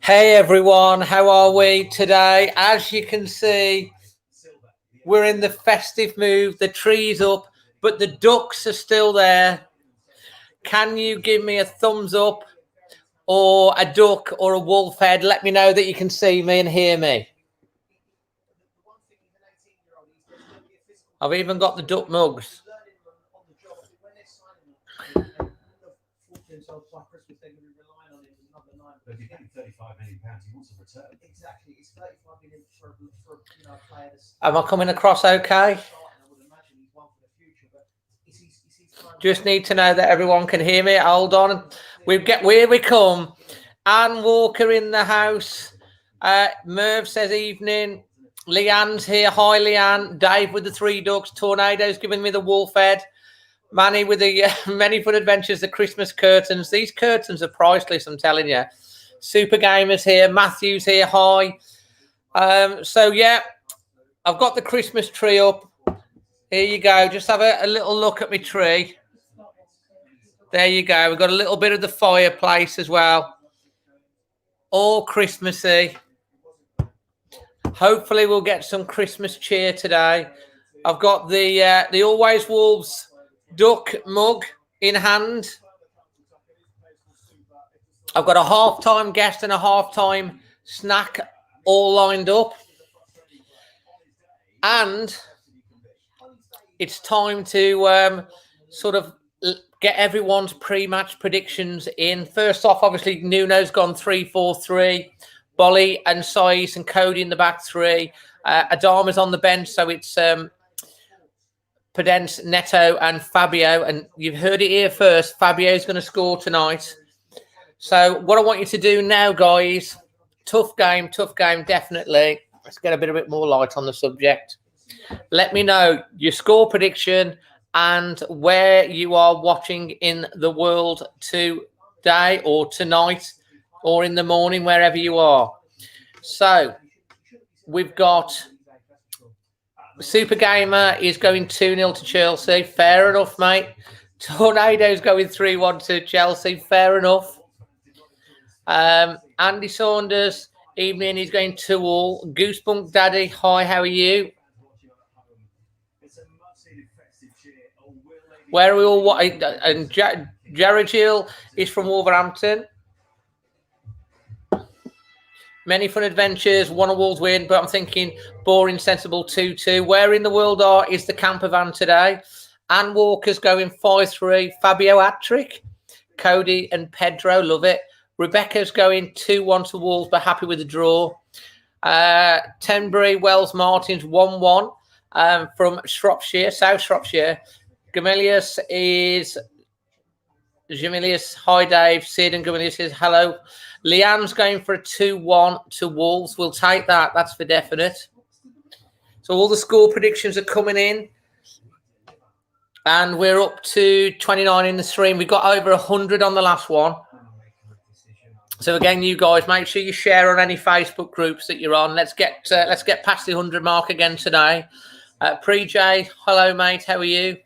Hey everyone, how are we today? As you can see, we're in the festive mood. The tree's up, but the ducks are still there. Can you give me a thumbs up or a duck or a wolf head? Let me know that you can see me and hear me. I've even got the duck mugs. But if you get him £35 million, he wants a return. Exactly. It's 35 million for a player that's... Am I coming across okay? Just need to know that everyone can hear me. Hold on. Here we come. Anne Walker in the house. Merv says evening. Leanne's here. Hi, Leanne. Dave with the three ducks. Tornado's giving me the wolf head. Manny with the many fun adventures, the Christmas curtains. These curtains are priceless, I'm telling you. Super Gamers here. Matthew's here. Hi. So, yeah, I've got the Christmas tree up. Here you go. Just have a little look at my tree. There you go. We've got a little bit of the fireplace as well. All Christmassy. Hopefully we'll get some Christmas cheer today. I've got the Always Wolves duck mug in hand. I've got a half-time guest and a half-time snack all lined up. And it's time to sort of get everyone's pre-match predictions in. First off, obviously, Nuno's gone 3-4-3. Bolly and Saiz and Cody in the back three. Adama's on the bench, so it's Pedence, Neto and Fabio. And you've heard it here first. Fabio's going to score tonight. So what I want you to do now, guys, tough game, definitely. Let's get a bit more light on the subject. Let me know your score prediction and where you are watching in the world today or tonight or in the morning, wherever you are. So we've got Super Gamer is going 2-0 to Chelsea. Fair enough, mate. Tornado's going 3-1 to Chelsea. Fair enough. Andy Saunders, evening, he's going 2-2. Goosebump Daddy, hi, how are you? Where are we all? And Jared Hill is from Wolverhampton. Many fun adventures, one Wolves win, but I'm thinking boring, sensible 2-2. Where in the world is the camper van today? Anne Walker's going 5-3. Fabio hat-trick. Cody and Pedro, love it. Rebecca's going 2-1 to Wolves, but happy with the draw. Tenbury, Wells Martins 1-1 from Shropshire, South Shropshire. Gamilius is Jamilius. Hi, Dave. Sid and Gamilius says hello. Leanne's going for a 2-1 to Wolves. We'll take that. That's for definite. So all the score predictions are coming in. And we're up to 29 in the stream. We got over 100 on the last one. So again, you guys, make sure you share on any Facebook groups that you're on. Let's get past the 100 mark again today. Pre-J, hello, mate. How are you?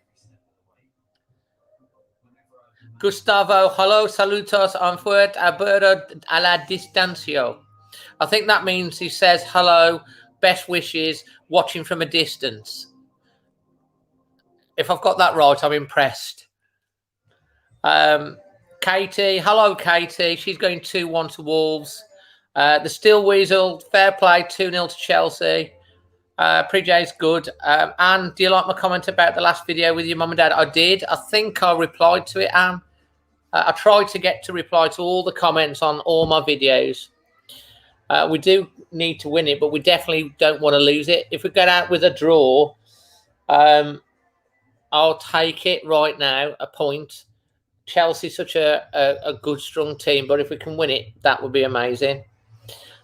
Gustavo, hello, salutos, en fuerte, aberto a la distancia. I think that means he says hello, best wishes, watching from a distance. If I've got that right, I'm impressed. Katie, hello, Katie. She's going 2-1 to Wolves. The Steel Weasel, fair play, 2-0 to Chelsea. Pre-J's good. Anne, do you like my comment about the last video with your mum and dad? I did. I think I replied to it, Anne. I tried to get to reply to all the comments on all my videos. We do need to win it, but we definitely don't want to lose it. If we get out with a draw, I'll take it right now, a point. Chelsea's such a good, strong team, but if we can win it, that would be amazing.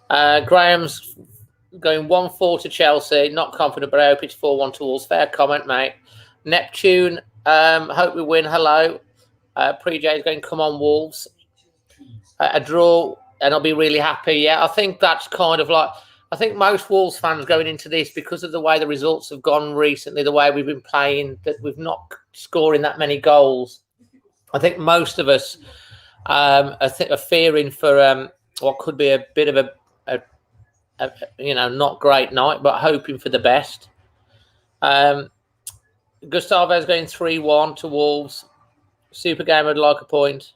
Graham's going 1-4 to Chelsea. Not confident, but I hope it's 4-1 to Wolves. Fair comment, mate. Neptune, hope we win. Hello. Pre-J is going, come on, Wolves. A draw, and I'll be really happy. Yeah, I think that's kind of like... I think most Wolves fans going into this, because of the way the results have gone recently, the way we've been playing, that we've not scoring that many goals. I think most of us are fearing for what could be a bit of a not great night, but hoping for the best. Gustavo's going 3-1 to Wolves. Super game, I'd like a point.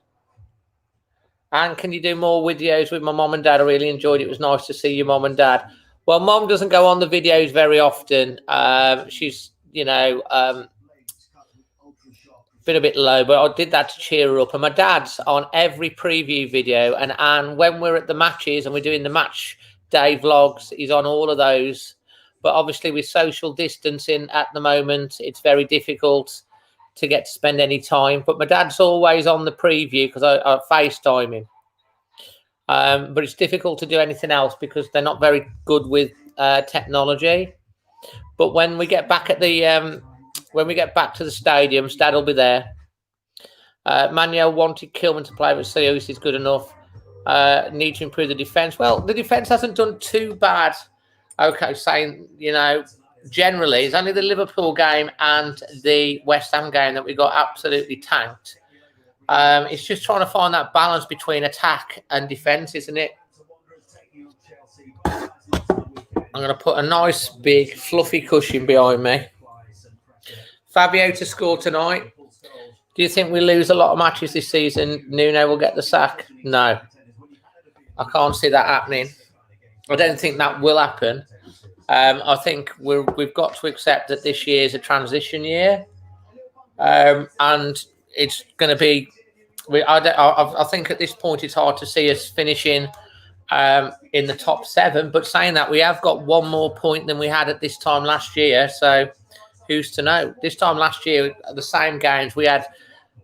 And can you do more videos with my mom and dad? I really enjoyed it. It was nice to see your mom and dad. Well, mom doesn't go on the videos very often. She's, been a bit low, but I did that to cheer her up. And my dad's on every preview video. And when we're at the matches and we're doing the match day vlogs, he's on all of those. But obviously with social distancing at the moment, it's very difficult to get to spend any time. But my dad's always on the preview because I FaceTime him. But it's difficult to do anything else because they're not very good with technology. But when we get back at the to the stadium, Stad will be there. Manuel wanted Kilman to play, but Seus is good enough. Need to improve the defence. Well, the defence hasn't done too bad. Okay, saying, generally, it's only the Liverpool game and the West Ham game that we got absolutely tanked. It's just trying to find that balance between attack and defence, isn't it? I'm going to put a nice, big, fluffy cushion behind me. Fabio to score tonight. Do you think we lose a lot of matches this season? Nuno will get the sack? No. I can't see that happening. I don't think that will happen. I think we've got to accept that this year is a transition year. And it's going to be... I think at this point it's hard to see us finishing in the top 7. But saying that, we have got one more point than we had at this time last year. So who's to know? This time last year, the same games, we had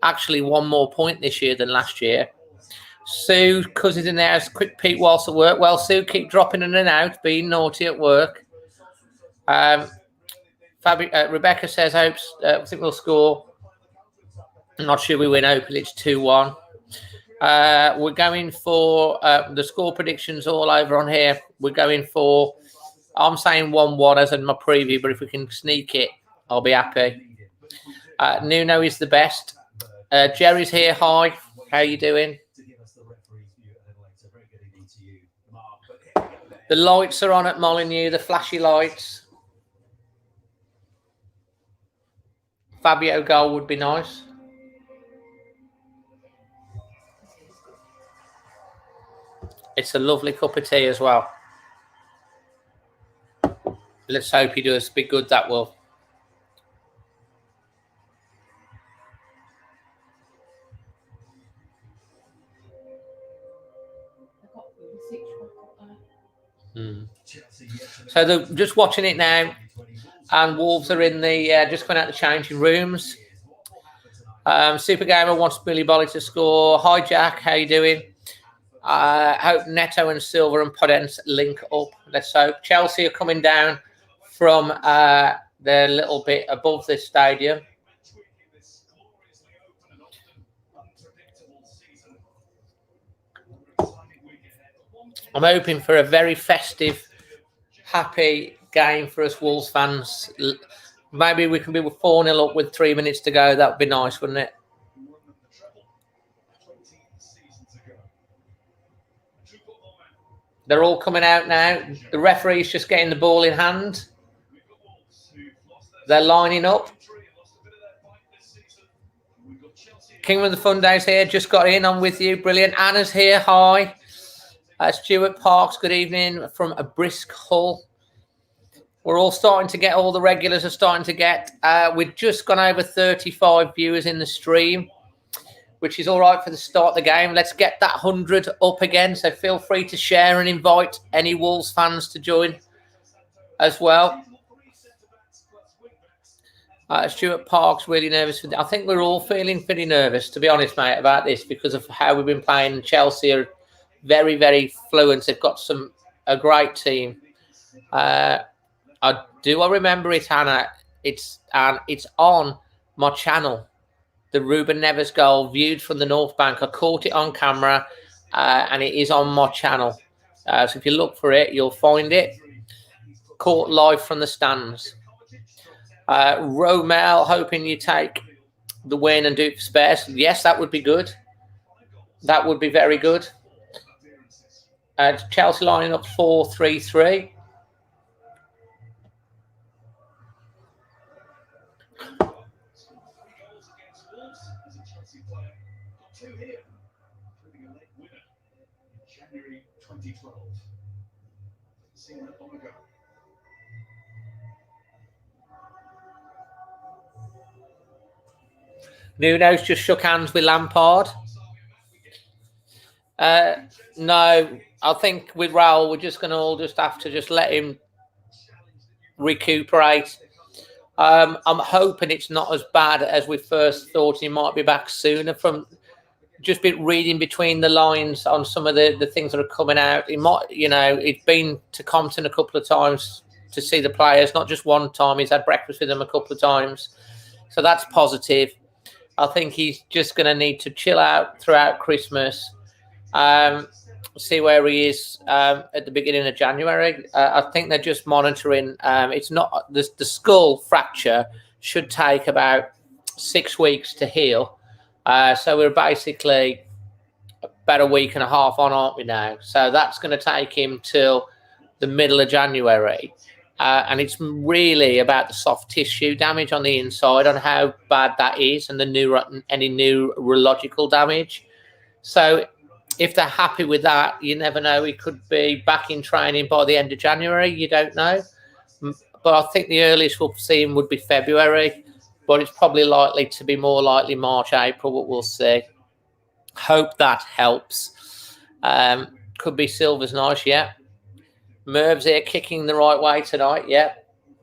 actually one more point this year than last year. Sue, Cousins in there, as quick peek whilst at work. Well, Sue, keep dropping in and out, being naughty at work. Rebecca says, I think we'll score. I'm not sure we win open. It's 2-1. We're going for the score predictions all over on here. We're going for, I'm saying 1-1 as in my preview, but if we can sneak it, I'll be happy. Nuno is the best. Jerry's here. Hi. How you doing? The lights are on at Molineux, the flashy lights. Fabio goal would be nice. It's a lovely cup of tea as well. Let's hope he does. Be good, that will. So they're just watching it now, and Wolves are in the just going out the changing rooms. Super Gamer wants Billy Bolly to score. Hi Jack, how you doing? Hope Neto and Silva and Podence link up. Let's hope. Chelsea are coming down from their little bit above this stadium. I'm hoping for a very festive, happy game for us Wolves fans. Maybe we can be 4-0 up with 3 minutes to go. That would be nice, wouldn't it? They're all coming out now. The referee's just getting the ball in hand. They're lining up. King of the Fun Days here. Just got in. I'm with you. Brilliant. Anna's here. Hi. Stuart Parks, good evening from a brisk Hull. We're all starting to get, all the regulars are starting to get. We've just gone over 35 viewers in the stream, which is all right for the start of the game. Let's get that 100 up again. So feel free to share and invite any Wolves fans to join as well. Stuart Parks, really nervous. I think we're all feeling pretty nervous, to be honest, mate, about this because of how we've been playing. Chelsea are very, very fluent. They've got a great team. I remember it, Hannah. It's on my channel. The Ruben Neves goal viewed from the North Bank. I caught it on camera, and it is on my channel. So if you look for it, you'll find it. Caught live from the stands. Romel, hoping you take the win and do it for spares. Yes, that would be good. That would be very good. Chelsea lining up 4-3-3. January 2012. Seen that long ago. Nuno's just shook hands with Lampard. No, I think with Raul, we're just going to all just have to just let him recuperate. I'm hoping it's not as bad as we first thought. He might be back sooner. From just been reading between the lines on some of the things that are coming out. He might, he's been to Compton a couple of times to see the players, not just one time. He's had breakfast with them a couple of times. So that's positive. I think he's just going to need to chill out throughout Christmas, see where he is at the beginning of January. I think they're just monitoring. It's not the skull fracture should take about 6 weeks to heal. So we're basically about a week and a half on, aren't we now? So that's going to take him till the middle of January. And it's really about the soft tissue damage on the inside, on how bad that is, and any neurological damage. So if they're happy with that, you never know. He could be back in training by the end of January. You don't know. But I think the earliest we'll see him would be February. But it's probably likely to be more likely March, April, but we'll see. Hope that helps. Could be Silver's nice, yeah. Merv's here kicking the right way tonight, yeah.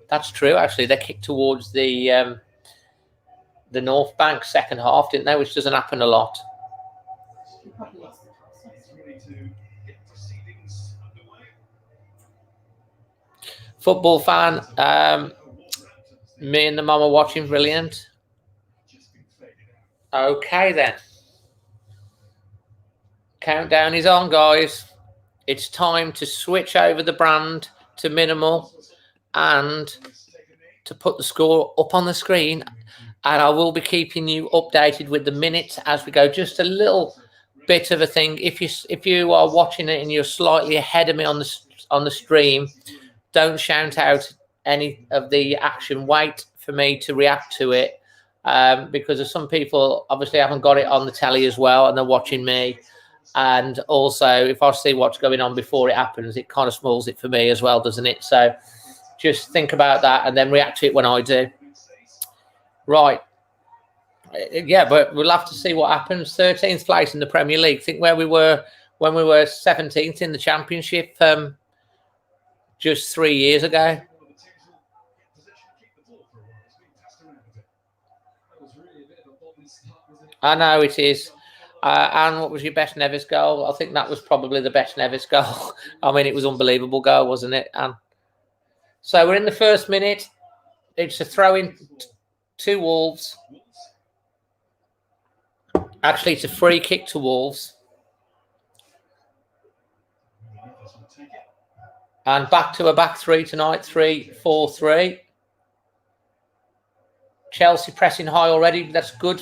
That's true, actually. They kicked towards the North Bank second half, didn't they? Which doesn't happen a lot. Football fan, me and the mum are watching. Brilliant. Okay, then. Countdown is on, guys. It's time to switch over the brand to minimal and to put the score up on the screen. And I will be keeping you updated with the minutes as we go. Just a little bit of a thing. If you are watching it and you're slightly ahead of me on the stream, don't shout out any of the action. Wait for me to react to it, because there's some people obviously haven't got it on the telly as well, and they're watching me. And also, if I see what's going on before it happens, it kind of smalls it for me as well, doesn't it? So just think about that and then react to it when I do. Right. Yeah, but we'll have to see what happens. 13th place in the Premier League. Think where we were when we were 17th in the Championship just 3 years ago. I know it is. And what was your best Neves goal? I think that was probably the best Neves goal. I mean, it was an unbelievable goal, wasn't it? And so we're in the first minute. It's a throw-in to Wolves. Actually, it's a free kick to Wolves. And back to a back three tonight, 3-4-3. Chelsea pressing high already. That's good,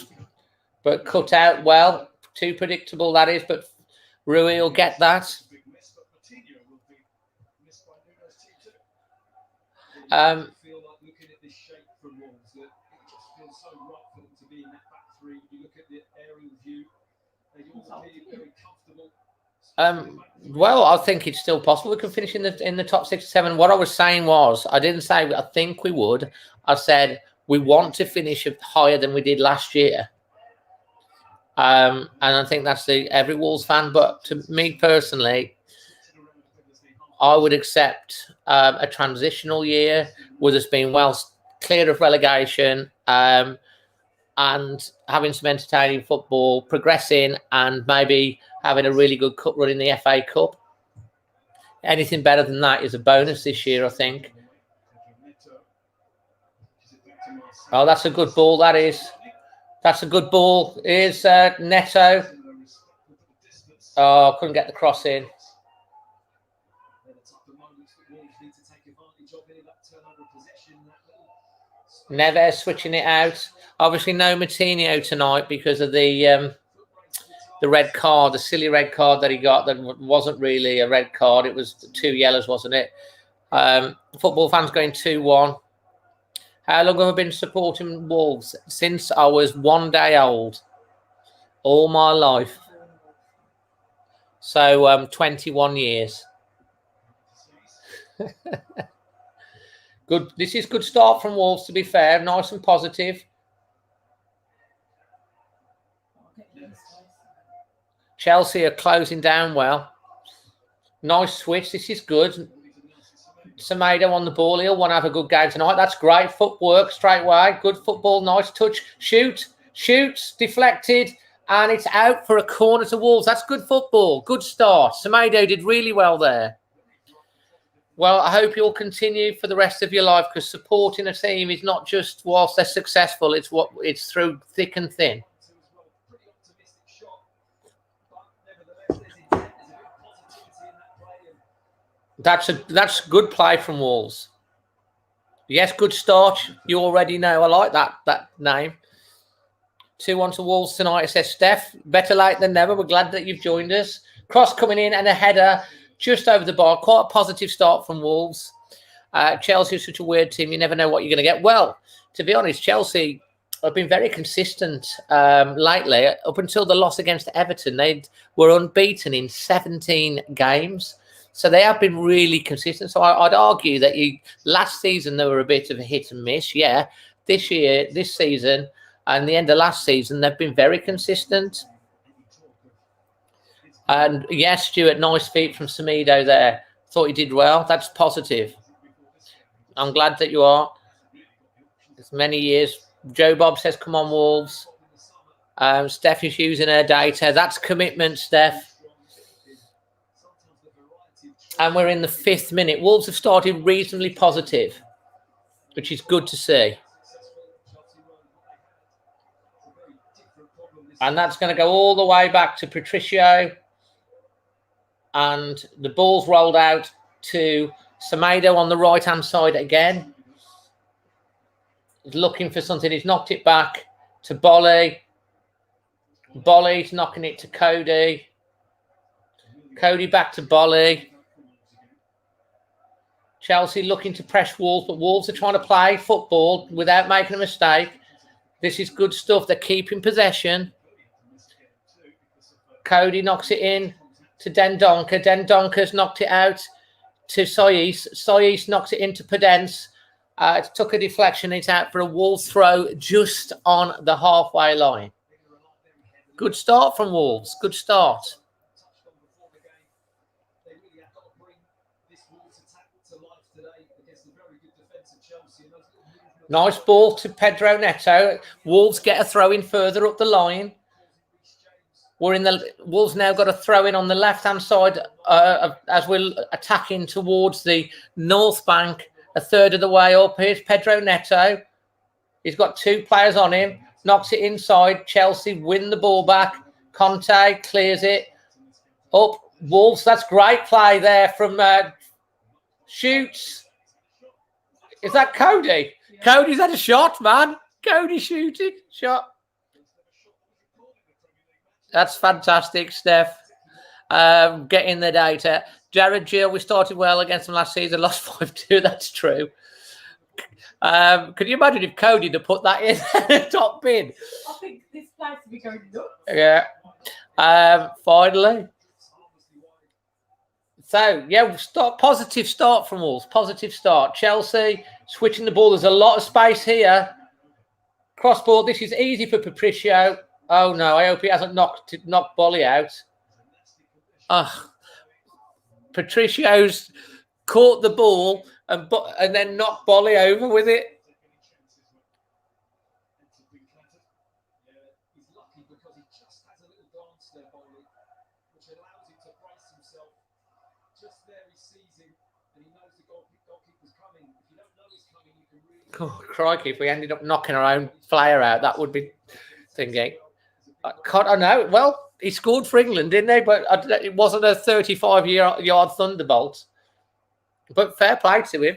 but cut out well. Too predictable, that is, but Rui will get that. Well, I think it's still possible we can finish in the top 6 or 7. What I was saying was, I didn't say I think we would. I said we want to finish higher than we did last year. And I think that's every Wolves fan. But to me personally, I would accept a transitional year with us being well clear of relegation, and having some entertaining football, progressing, and maybe having a really good cup run in the FA Cup. Anything better than that is a bonus this year, I think. Oh, that's a good ball, that is. That's a good ball. Here's Neto. Oh, couldn't get the cross in. Neves switching it out. Obviously, no Martinho tonight because of the the red card, the silly red card that he got that wasn't really a red card. It was 2 yellows, wasn't it? Football fans going 2-1. How long have I been supporting Wolves? Since I was 1 day old. All my life. So 21 years. Good. This is good start from Wolves, to be fair. Nice and positive. Chelsea are closing down well. Nice switch. This is good. Semedo on the ball. He'll want to have a good game tonight. That's great. Footwork straight away. Good football. Nice touch. Shoots. Deflected. And it's out for a corner to Wolves. That's good football. Good start. Semedo did really well there. Well, I hope you'll continue for the rest of your life, because supporting a team is not just whilst they're successful. It's through thick and thin. That's good play from Wolves. Yes, good start. You already know. I like that name. 2-1 to Wolves tonight, says Steph. Better late than never. We're glad that you've joined us. Cross coming in and a header just over the bar. Quite a positive start from Wolves. Chelsea is such a weird team. You never know what you're going to get. Well, to be honest, Chelsea have been very consistent lately. Up until the loss against Everton, they were unbeaten in 17 games. So they have been really consistent. So I'd argue that last season they were a bit of a hit and miss. Yeah, this season, and the end of last season, they've been very consistent. And yes, Stuart, nice feet from Semedo there. Thought he did well. That's positive. I'm glad that you are. It's many years. Joe Bob says, come on, Wolves. Steph is using her data. That's commitment, Steph. And we're in the 5th minute. Wolves have started reasonably positive, which is good to see. And that's going to go all the way back to Patricio. And the ball's rolled out to Semedo on the right-hand side again. He's looking for something. He's knocked it back to Bolly. Bolly's knocking it to Cody. Cody back to Bolly. Chelsea looking to press Wolves, but Wolves are trying to play football without making a mistake. This is good stuff. They're keeping possession. Cody knocks it in to Dendoncker. Dendonker's knocked it out to Sois. Sois knocks it into Podence. It took a deflection. It's out for a Wolves throw just on the halfway line. Good start from Wolves. Good start. Nice ball to Pedro Neto. Wolves get a throw in further up the line. Wolves now got a throw in on the left-hand side as we're attacking towards the north bank, a third of the way up. Here's Pedro Neto. He's got 2 players on him. Knocks it inside. Chelsea win the ball back. Conte clears it. Up. Wolves, that's great play there from Shoots. Is that Cody? Cody's had a shot, man. Cody shooting. Shot. That's fantastic, Steph. Getting the data. Jared Gill, we started well against them last season, lost 5-2. That's true. Could you imagine if Cody had put that in the top bin? I think this place would be going nuts. Yeah. Finally. So, yeah, positive start from Wolves. Positive start. Chelsea switching the ball. There's a lot of space here. Cross ball. This is easy for Patricio. Oh, no. I hope he hasn't knocked Bolly out. Patricio's caught the ball and then knocked Bolly over with it. Oh, crikey, if we ended up knocking our own player out, that would be thinking. I know. Well, he scored for England, didn't he? But it wasn't a 35-yard thunderbolt. But fair play to him.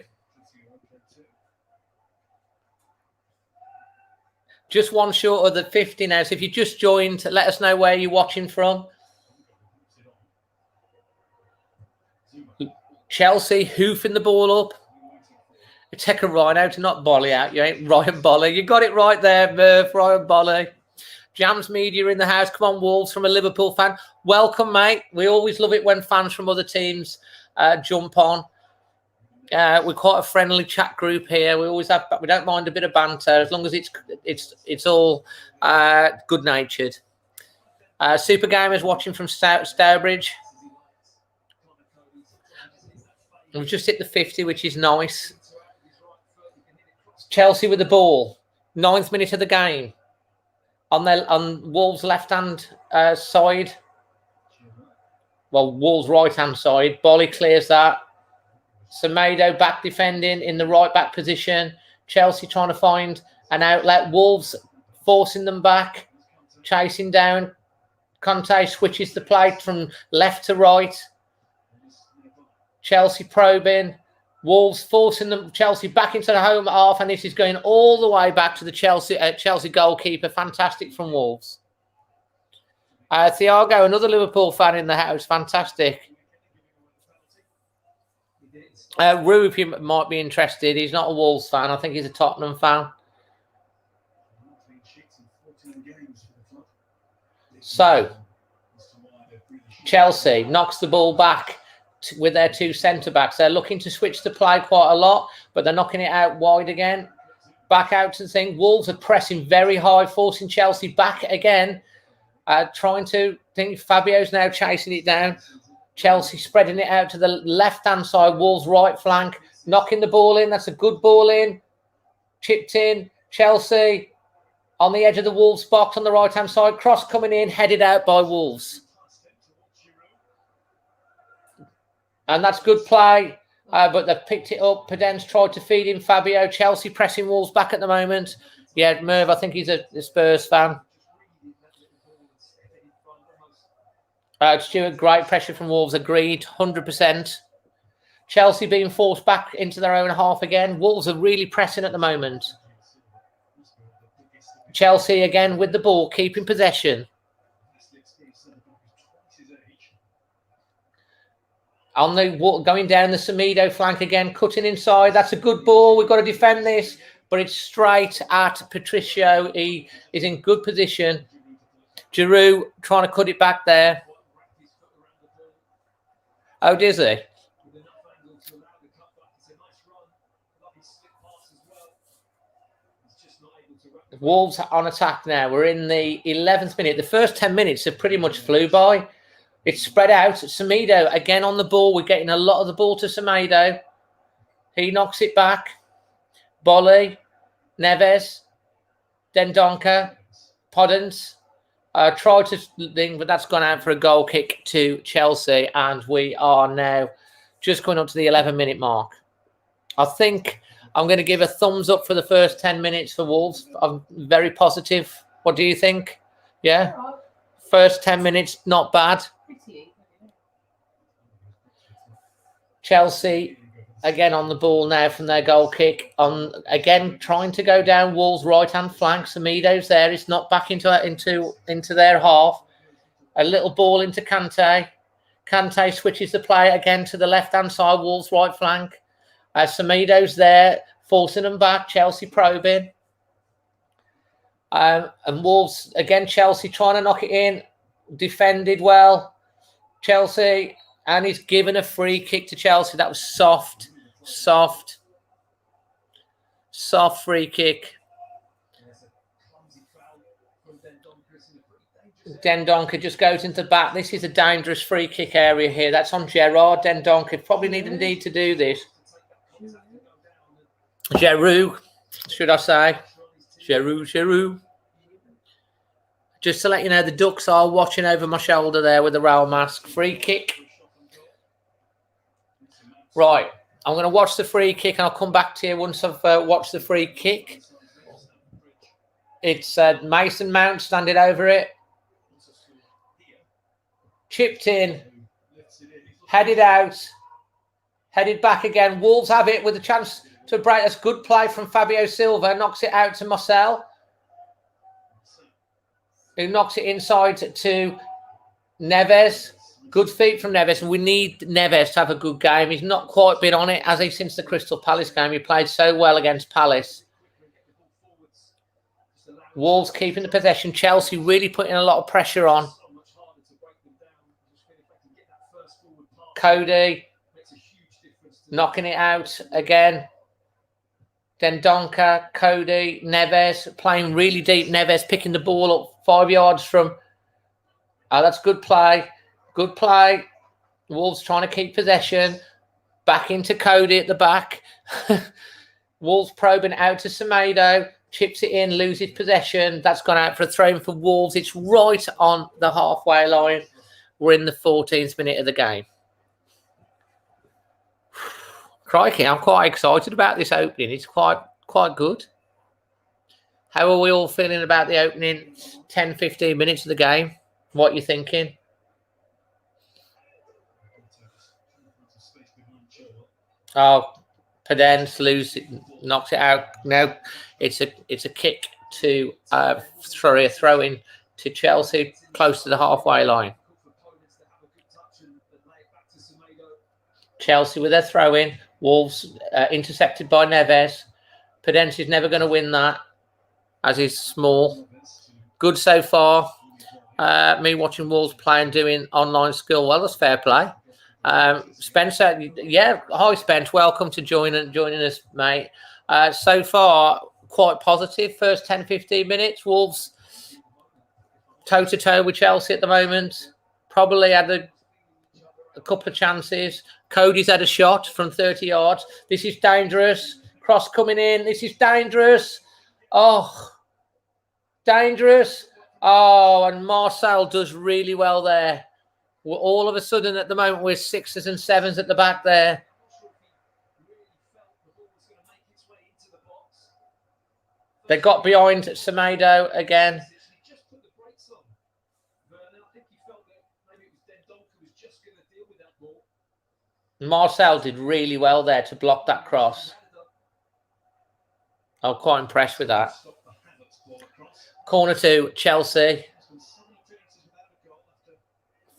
Just one short of the 50 now. So if you just joined, let us know where you're watching from. Chelsea hoofing the ball up. Take a Rhino to not Bolly out. You ain't Ryan Bolly. You got it right there, Murph. Ryan Bolly. Jams Media in the house. Come on, Wolves, from a Liverpool fan. Welcome, mate. We always love it when fans from other teams jump on. We're quite a friendly chat group here. We always have, but we don't mind a bit of banter as long as it's all good natured. Super Gamers watching from Stourbridge. We've just hit the 50, which is nice. Chelsea with the ball. 9th minute of the game. On Wolves' left-hand side. Well, Wolves' right-hand side. Bolly clears that. Semedo back defending in the right-back position. Chelsea trying to find an outlet. Wolves forcing them back. Chasing down. Conte switches the play from left to right. Chelsea probing. Wolves forcing them. Chelsea back into the home half, and this is going all the way back to the Chelsea goalkeeper. Fantastic from Wolves. Thiago, another Liverpool fan in the house. Fantastic. Rue, if you might be interested, he's not a Wolves fan. I think he's a Tottenham fan. So, Chelsea knocks the ball back with their two centre-backs. They're looking to switch the play quite a lot, but they're knocking it out wide again. Back out to the thing. Wolves are pressing very high, forcing Chelsea back again. Trying to think Fabio's now chasing it down. Chelsea spreading it out to the left-hand side. Wolves right flank. Knocking the ball in. That's a good ball in. Chipped in. Chelsea on the edge of the Wolves box on the right-hand side. Cross coming in. Headed out by Wolves. And that's good play, but they've picked it up. Pedence tried to feed in Fabio. Chelsea pressing Wolves back at the moment. Yeah, Merv, I think he's a Spurs fan. Stuart, great pressure from Wolves. Agreed, 100%. Chelsea being forced back into their own half again. Wolves are really pressing at the moment. Chelsea again with the ball, keeping possession. On the going down the Semedo flank again, cutting inside. That's a good ball. We've got to defend this, but it's straight at Patricio. He is in good position. Giroud trying to cut it back there. Oh, does he? Wolves on attack now. We're in the 11th minute. The first 10 minutes have pretty much flew by. It's spread out. Semedo again on the ball. We're getting a lot of the ball to Semedo. He knocks it back. Bolly, Neves, Dendoncker, Podence. Tried to think, but that's gone out for a goal kick to Chelsea. And we are now just going up to the 11-minute mark. I think I'm going to give a thumbs up for the first 10 minutes for Wolves. I'm very positive. What do you think? Yeah? First 10 minutes, not bad. Chelsea again on the ball now from their goal kick. On again trying to go down Wolves' right-hand flank. Semedo's there. It's not back into their half. A little ball into Kante. Kante switches the play again to the left-hand side. Wolves' right flank. Semedo's there, forcing them back. Chelsea probing. And Wolves again. Chelsea trying to knock it in. Defended well. Chelsea, and he's given a free kick to Chelsea. That was soft free kick. Dendoncker just goes into the back. This is a dangerous free kick area here. That's on Gerrard. Dendoncker probably need to do this. Giroud, should I say? Giroud. Just to let you know, the Ducks are watching over my shoulder there with the rail mask. Free kick. Right. I'm going to watch the free kick and I'll come back to you once I've watched the free kick. It's Mason Mount standing over it. Chipped in. Headed out. Headed back again. Wolves have it with a chance to break. That's good play from Fabio Silva. Knocks it out to Marcel. who knocks it inside to Neves. Good feet from Neves, and we need Neves to have a good game. He's not quite been on it, has he, since the Crystal Palace game? He played so well against Palace. Wolves keeping the possession. Chelsea really putting a lot of pressure on. Cody knocking it out again. Dendonka, Cody, Neves playing really deep. Neves picking the ball up 5 yards from. Oh, that's good play. Good play. Wolves trying to keep possession. Back into Cody at the back. Wolves probing out to Semedo. Chips it in, loses possession. That's gone out for a throw-in for Wolves. It's right on the halfway line. We're in the 14th minute of the game. Crikey, I'm quite excited about this opening. It's quite good. How are we all feeling about the opening 10, 15 minutes of the game? What are you thinking? Oh, Pedence knocks it out. No, it's a kick to a throw-in to Chelsea, close to the halfway line. Chelsea with their throw-in. Wolves intercepted by Neves. Pedence is never going to win that, as he's small. Good so far. Me watching Wolves play and doing online skill. Well, that's fair play. Spencer, yeah, hi Spence. Welcome to joining us, mate. So far, quite positive. First 10, 15 minutes. Wolves toe-to-toe with Chelsea at the moment. Probably had a couple of chances. Cody's had a shot from 30 yards. This is dangerous. Cross coming in. This is dangerous. Oh, dangerous. Oh, and Marcel does really well there. All of a sudden, at the moment, we're 6s and 7s at the back there. They got behind Semedo again. Marcel did really well there to block that cross. I'm quite impressed with that. Corner to Chelsea.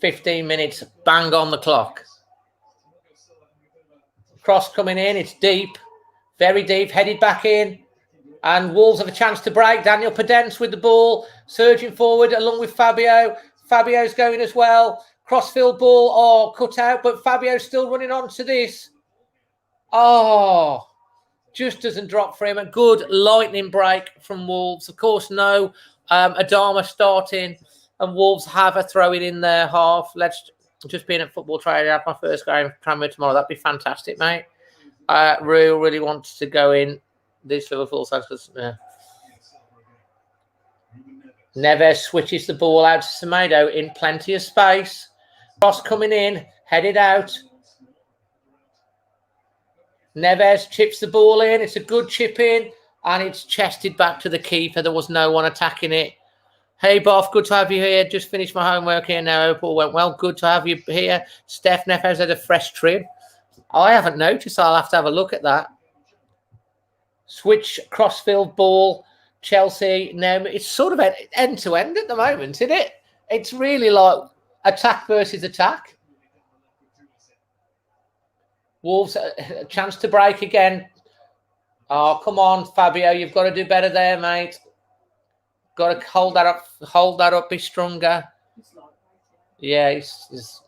15 minutes, bang on the clock. Cross coming in, it's deep, very deep, headed back in. And Wolves have a chance to break. Daniel Pedence with the ball, surging forward along with Fabio. Fabio's going as well. Crossfield ball, cut out, but Fabio's still running on to this. Just doesn't drop for him. A good lightning break from Wolves. Of course, no Adama starting, and Wolves have a throw-in in their half. Let's just being at football training. Have my first game Tranmere tomorrow. That'd be fantastic, mate. Really wants to go in this Liverpool side. Neves switches the ball out to Semedo in plenty of space. Cross coming in, headed out. Neves chips the ball in. It's a good chip in, and it's chested back to the keeper. There was no one attacking it. Hey, Boff, good to have you here. Just finished my homework here now. Hope all went well. Good to have you here. Steph Neves had a fresh trim. I haven't noticed. I'll have to have a look at that. Switch, crossfield ball. Chelsea. Now, it's sort of end-to-end at the moment, isn't it? It's really like attack versus attack. Wolves, a chance to break again. Oh, come on, Fabio. You've got to do better there, mate. Got to hold that up, be stronger. Yeah, it's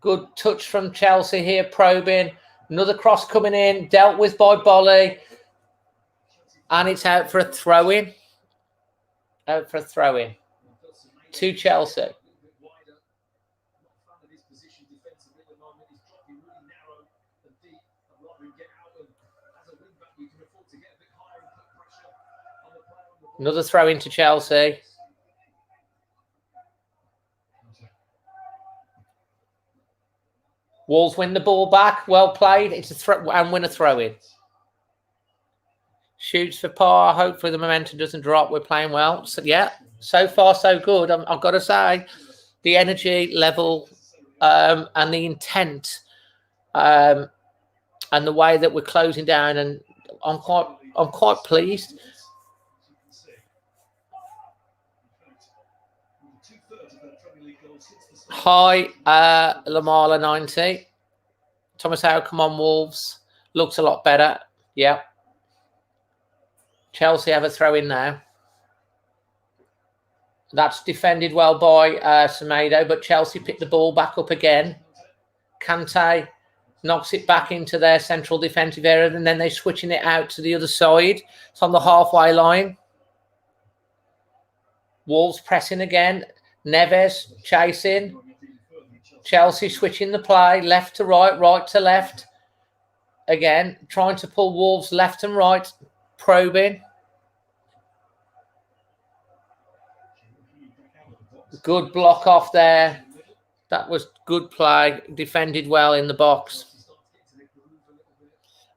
good touch from Chelsea here, probing. Another cross coming in, dealt with by Bolly. And it's out for a throw-in. Out for a throw-in to Chelsea. Another throw into Chelsea. Wolves win the ball back. Well played. It's a throw and win a throw-in. Shoots for par. Hopefully the momentum doesn't drop. We're playing well. So, yeah, so far so good. I've got to say, the energy level and the intent and the way that we're closing down, and I'm quite pleased. Hi, Lamala 90. Thomas Howe, come on, Wolves. Looks a lot better. Yeah. Chelsea have a throw in now. That's defended well by Semedo, but Chelsea picked the ball back up again. Kante knocks it back into their central defensive area, and then they're switching it out to the other side. It's on the halfway line. Wolves pressing again. Neves chasing. Chelsea switching the play, left to right, right to left. Again, trying to pull Wolves left and right, probing. Good block off there. That was good play. Defended well in the box.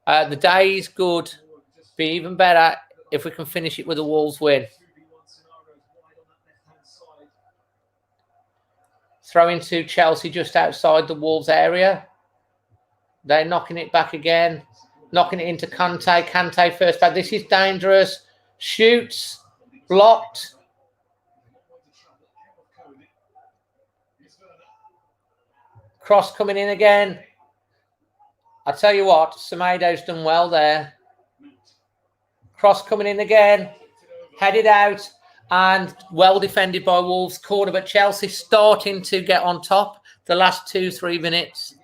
The day is good. Be even better if we can finish it with a Wolves win. Throwing to Chelsea just outside the Wolves area. They're knocking it back again. Knocking it into Kante. Kante first back. This is dangerous. Shoots. Blocked. Cross coming in again. I tell you what, Semedo's done well there. Cross coming in again. Headed out. And well defended by Wolves. Corner, but Chelsea starting to get on top the last 2-3 minutes.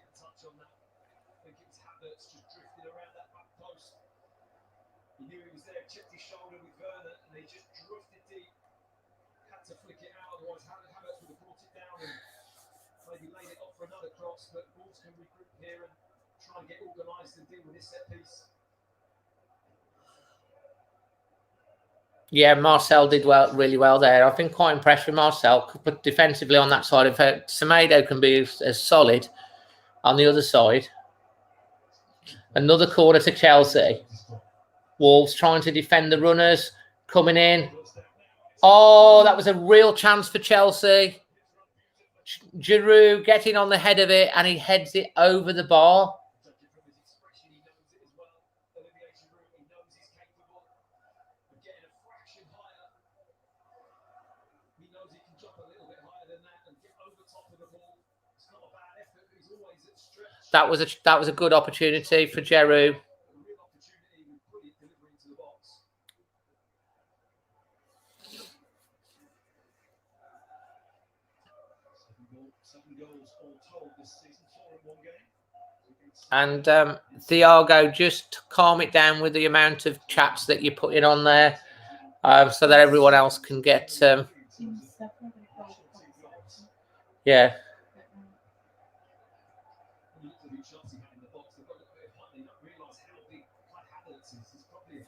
Yeah, Marcel did really well there. I've been quite impressed with Marcel, but defensively on that side. In fact, Semedo can be as solid on the other side. Another corner to Chelsea. Wolves trying to defend the runners, coming in. Oh, that was a real chance for Chelsea. Giroud getting on the head of it, and he heads it over the bar. That was a good opportunity for Giroud. And Thiago, just calm it down with the amount of chats that you're putting on there, so that everyone else can get. Yeah.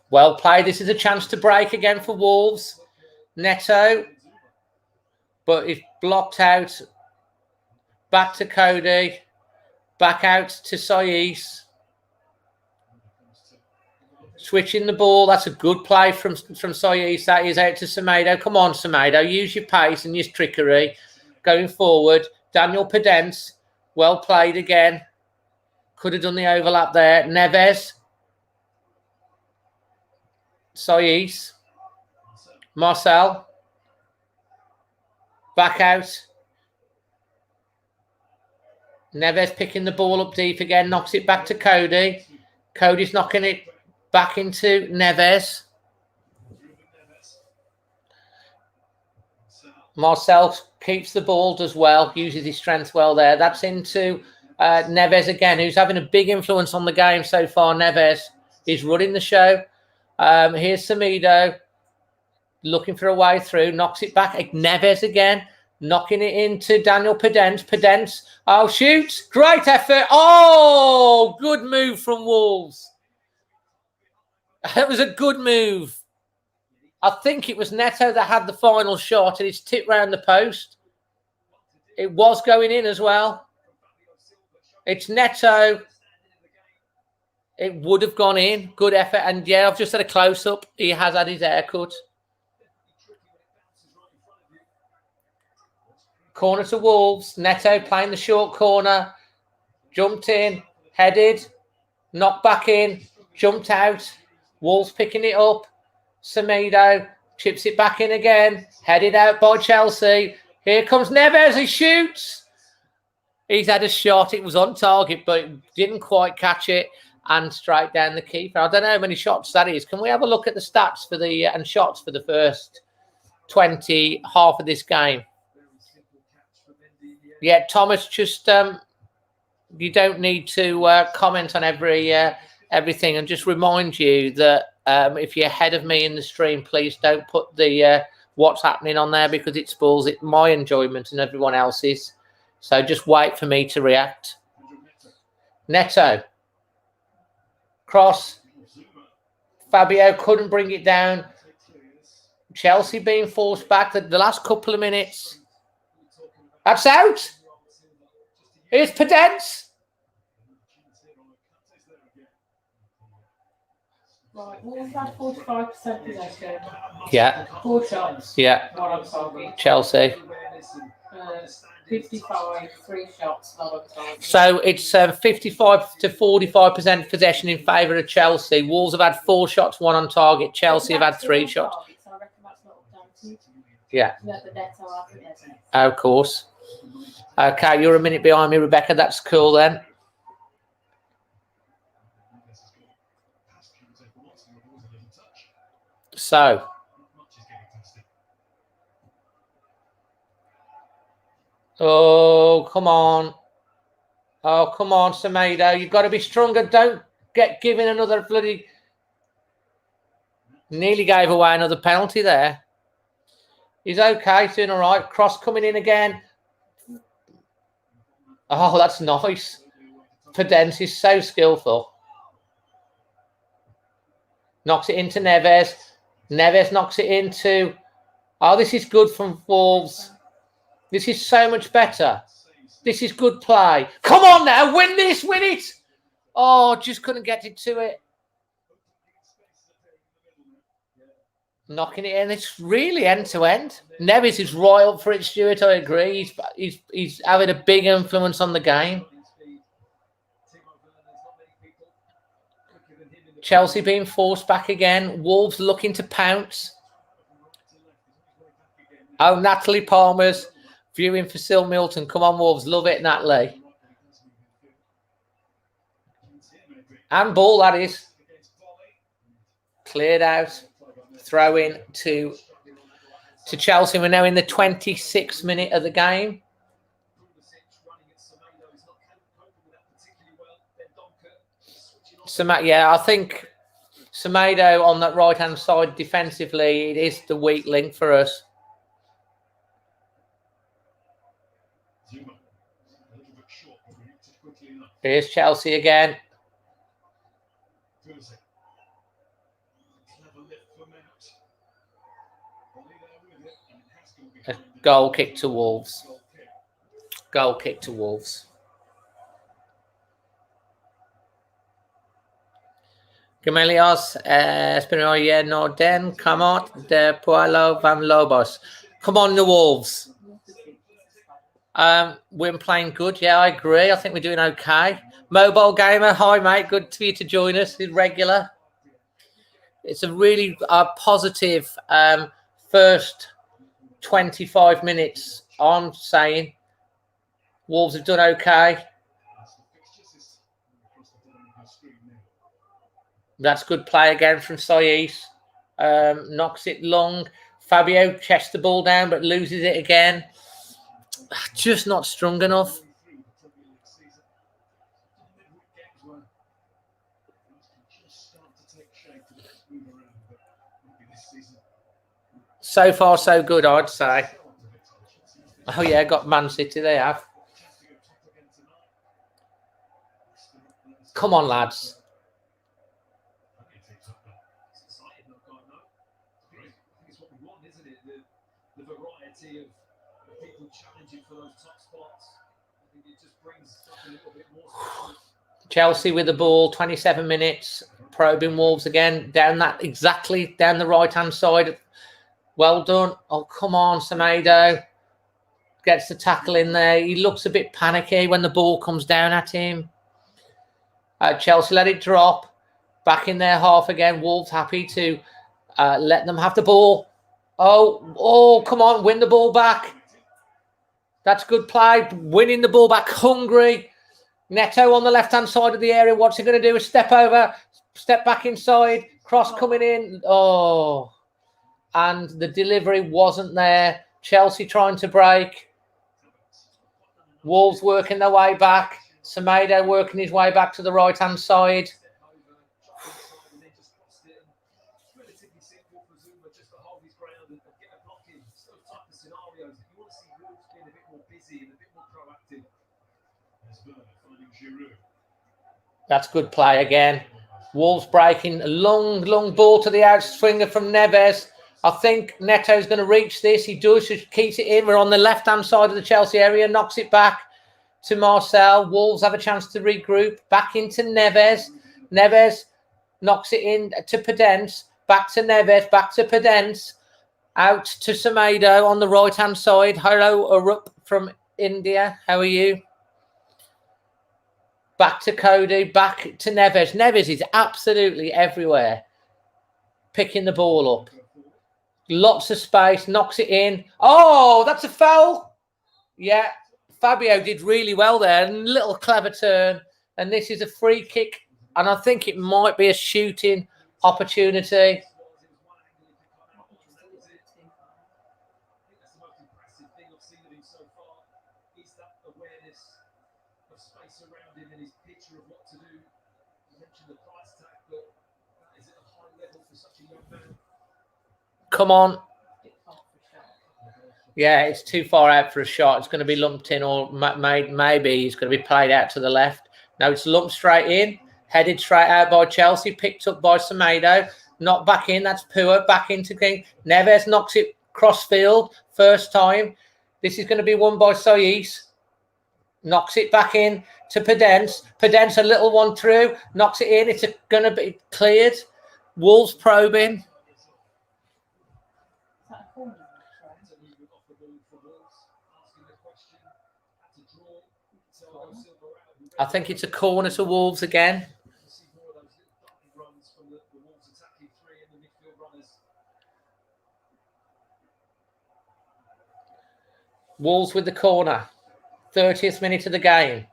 Well played. This is a chance to break again for Wolves. Neto. But it's blocked out. Back to Cody. Back out to Saiss. Switching the ball. That's a good play from Saiss. That is out to Semedo. Come on, Semedo. Use your pace and your trickery. Going forward. Daniel Pedence. Well played again. Could have done the overlap there. Neves. Saiss. Marcel. Back out. Neves picking the ball up deep again. Knocks it back to Cody. Cody's knocking it back into Neves. Marcel keeps the ball, does well. Uses his strength well there. That's into Neves again, who's having a big influence on the game so far. Neves is running the show. Here's Semedo looking for a way through. Knocks it back. Neves again. Knocking it into Daniel Pedence. Pedence. Oh, shoot. Great effort. Oh, good move from Wolves. That was a good move. I think it was Neto that had the final shot, and it's tipped round the post. It was going in as well. It's Neto. It would have gone in. Good effort. And yeah, I've just had a close-up. He has had his haircut. Corner to Wolves. Neto playing the short corner. Jumped in. Headed. Knocked back in. Jumped out. Wolves picking it up. Semedo chips it back in again. Headed out by Chelsea. Here comes Neves. He shoots. He's had a shot. It was on target, but didn't quite catch it and straight down the keeper. I don't know how many shots that is. Can we have a look at the stats for the and shots for the first 20 half of this game? Yeah, Thomas, just you don't need to comment on everything, and just remind you that if you're ahead of me in the stream, please don't put the what's happening on there, because it spoils it my enjoyment and everyone else's. So just wait for me to react. Neto. Cross. Fabio couldn't bring it down. Chelsea being forced back the last couple of minutes. That's out. Here's Podence. Right, Wolves had 45% possession. Yeah. 4 shots. Yeah. 1 on target. Chelsea. 55, 3 shots, not on target. So it's 55 to 45% possession in favour of Chelsea. Wolves have had 4 shots, 1 on target. Chelsea have had 3 shots. So I reckon that's not updated. Yeah. No, the Neto after it, isn't it? Of course. Okay, you're a minute behind me, Rebecca. That's cool then. So. Oh, come on. Oh, come on, Semedo. You've got to be stronger. Don't get given another bloody... Nearly gave away another penalty there. He's okay. He's doing all right. Cross coming in again. Oh, that's nice. Podence is so skillful. Knocks it into Neves. Neves knocks it into... Oh, this is good from Wolves. This is so much better. This is good play. Come on now, win this, win it. Oh, just couldn't get it to it. Knocking it in. It's really end-to-end. Neves is right up for it, Stuart. I agree. He's having a big influence on the game. Chelsea being forced back again. Wolves looking to pounce. Oh, Natalie Palmer's viewing for Sil Milton. Come on, Wolves. Love it, Natalie. And ball, that is. Cleared out. Throw in to Chelsea. We're now in the 26th minute of the game. Yeah, I think Semedo on that right-hand side defensively, it is the weak link for us. Here's Chelsea again. A goal kick to Wolves. Goal kick to Wolves. Gemelios, Espinoye, Norden, Camot, De Puelo, Van Lobos. Come on, the Wolves. We're playing good. Yeah, I agree. I think we're doing okay. Mobile Gamer, hi, mate. Good for you to join us. It's regular. It's a really positive first 25 minutes. I'm saying Wolves have done okay. That's good play again from Saiz. Knocks it long. Fabio chests the ball down but loses it again. Just not strong enough. So far, so good, I'd say. Oh, yeah, got Man City, they have. Come on, lads. Chelsea with the ball, 27 minutes, probing Wolves again, exactly down the right-hand side. Well done. Oh, come on, Semedo. Gets the tackle in there. He looks a bit panicky when the ball comes down at him. Chelsea let it drop. Back in their half again. Wolves happy to let them have the ball. Oh, come on, win the ball back. That's good play. Winning the ball back, hungry. Neto on the left-hand side of the area. What's he going to do? A step over, step back inside, cross coming in. Oh, and the delivery wasn't there. Chelsea trying to break. Wolves working their way back. Semedo working his way back to the right-hand side. That's good play again. Wolves breaking a long ball to the outswinger from Neves. I think Neto's going to reach this. He does. Just keeps it in. We're on the left-hand side of the Chelsea area. Knocks it back to Marcel. Wolves have a chance to regroup. Back into Neves. Neves knocks it in to Podence. Back to Neves. Back to Podence. Out to Semedo on the right-hand side. Hello, Arup from India. How are you? Back to Cody, back to Neves. Neves is absolutely everywhere. Picking the ball up. Lots of space, knocks it in. Oh, that's a foul. Yeah, Fabio did really well there. Little clever turn. And this is a free kick. And I think it might be a shooting opportunity. Come on. Yeah, it's too far out for a shot. It's going to be lumped in, or maybe it's going to be played out to the left. No, it's lumped straight in, headed straight out by Chelsea, picked up by Semedo, knocked back in. That's poor. Back into King. Neves knocks it cross field, first time. This is going to be won by Saiz. Knocks it back in to Podence. Podence, a little one through, knocks it in. It's going to be cleared. Wolves probing. I think it's a corner to Wolves again. Wolves with the corner. 30th minute of the game.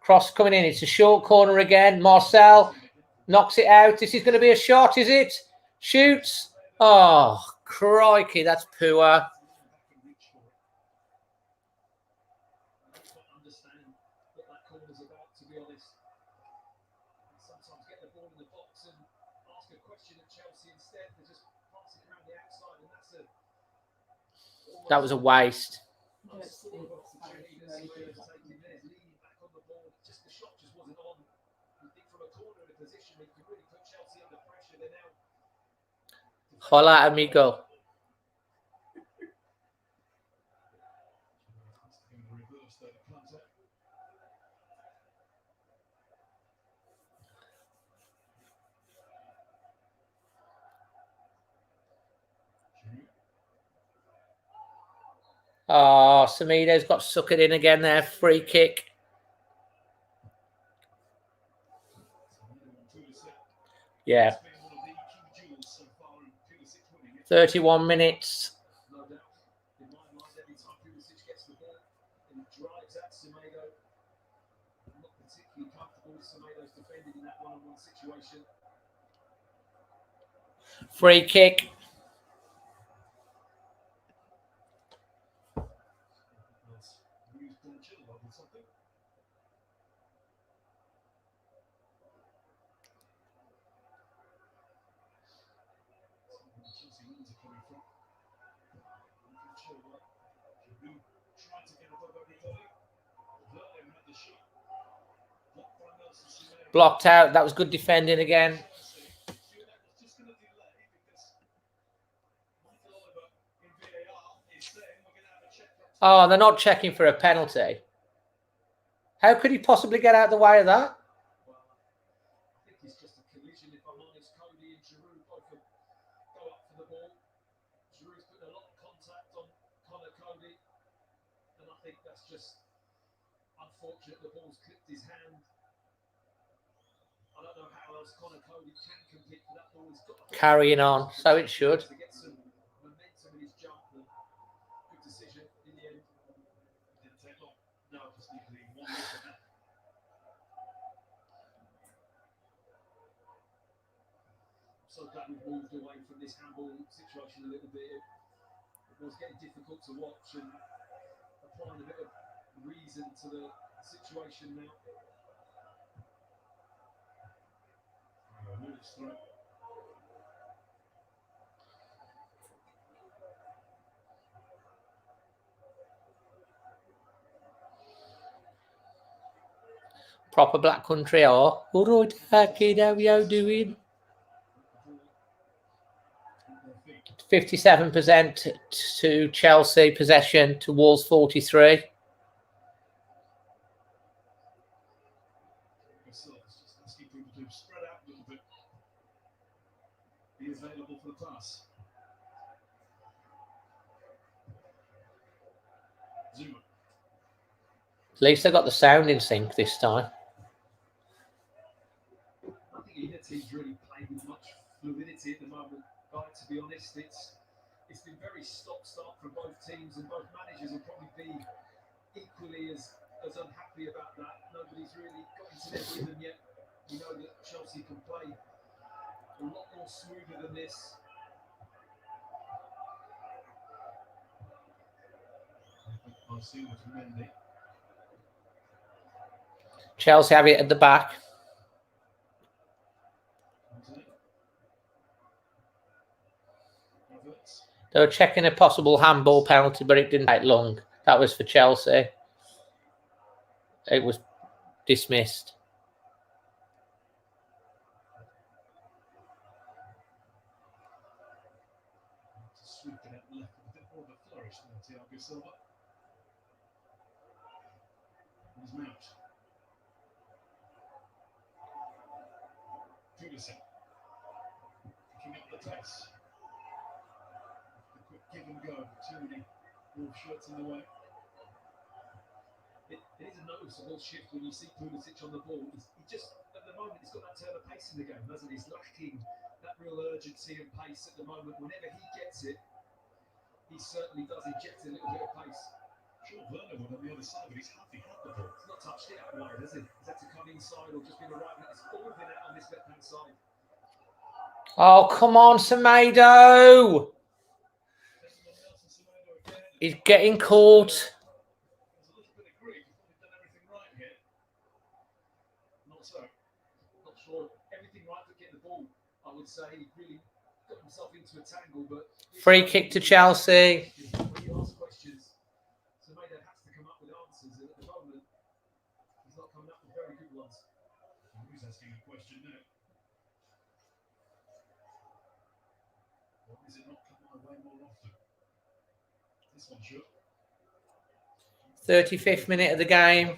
Cross coming in. It's a short corner again. Marcel knocks it out. This is going to be a shot, is it? Shoots. Oh, crikey, that's poor. That was a waste. 'Hola, amigo. Oh, Semedo's got suckered in again there. Free kick. Yeah. 31 minutes. Free kick. Blocked out. That was good defending again. Oh, they're not checking for a penalty. How could he possibly get out of the way of that? Carrying on, so it should. ball situation a little bit. It was getting difficult to watch and applying a bit of reason to the situation now. Proper black country, or all right, kid, how you doing? 57% to Chelsea possession to Wolves 43. Asking people to spread out a little bit. Be available for the pass. Zuma. At least they got the sound in sync this time. I think either team's really playing with much fluidity at the moment. But to be honest, it's been very stop-start from both teams, and both managers will probably be equally as unhappy about that. Nobody's really got into their rhythm yet. We know that Chelsea can play a lot more smoother than this. Chelsea have it at the back. They were checking a possible handball penalty, but it didn't take long. That was for Chelsea. It was dismissed. Sweeping it left with a bit more of a flourish than Thiago Silva. He's Mount. Julian. Picking up the pace. The quick give and go. Too many wolf shirts in the way. It is a noticeable shift when you see Pulisic on the ball. He just, at the moment, he's got that turn of pace in the game, hasn't he? He's lacking that real urgency and pace at the moment. Whenever he gets it, he certainly does inject a little bit of pace. Sure, Werner would on the other side, but he's hardly had the ball. He's not touched it out wide, has he? He's had to come inside or just been arriving at his all been out on this left-hand side. Oh, come on, Semedo! He's getting caught. There's a little bit of grief. He's done everything right here. Not so. Not sure everything right for getting the ball. I would say he really got himself into a tangle, but Free kick to Chelsea. when you ask questions, Semedo has to come up with answers, and at the moment, he's not coming up with very good ones. Who's asking a question now? Or is it not coming my way more often? This one should. 35th minute of the game.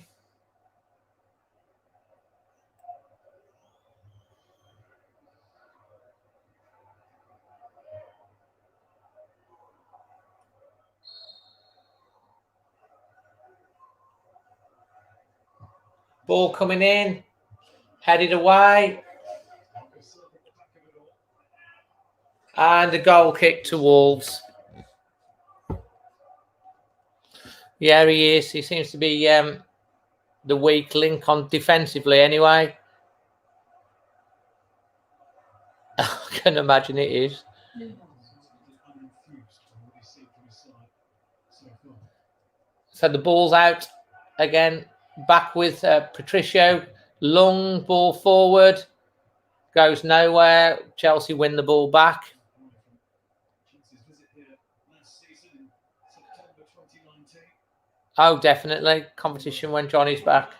Ball coming in, headed away, and a goal kick to Wolves. Yeah, he is. He seems to be the weak link on defensively anyway. I can imagine it is. So the ball's out again. Back with Patricio. Long ball forward. Goes nowhere. Chelsea win the ball back. Oh, definitely. Competition when Johnny's back.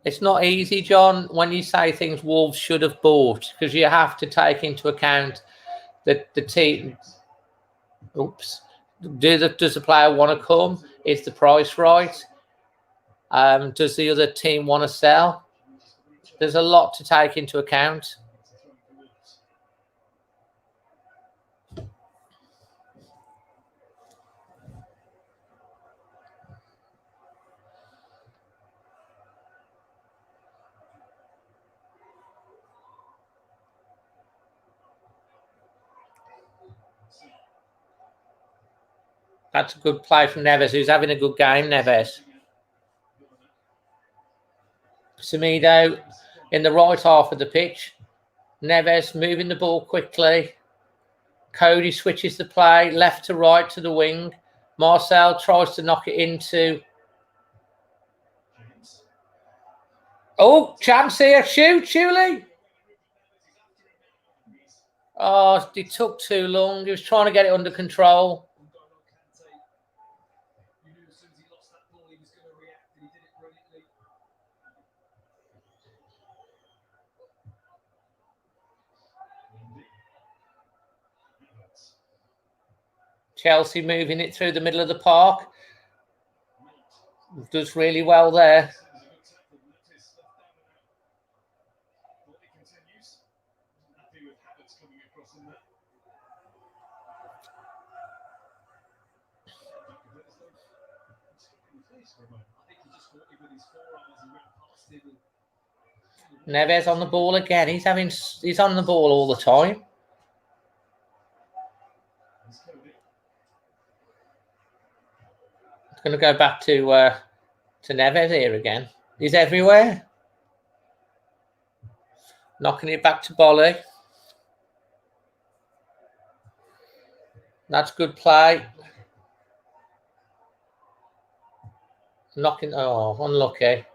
It's not easy, John, when you say things Wolves should have bought, because you have to take into account that the team. Oops. Does the player want to come? Is the price right? Does the other team want to sell? There's a lot to take into account. That's a good play from Neves, who's having a good game, Neves. Semedo in the right half of the pitch. Neves moving the ball quickly. Cody switches the play left to right to the wing. Marcel tries to knock it into. Oh, chance here. Shoot, surely. Oh, it took too long. He was trying to get it under control. Chelsea moving it through the middle of the park. Does really well there. Neves on the ball again. He's on the ball all the time. It's going to go back to Neves here again. He's everywhere. Knocking it back to Bolly. That's good play. Knocking. Oh, unlucky.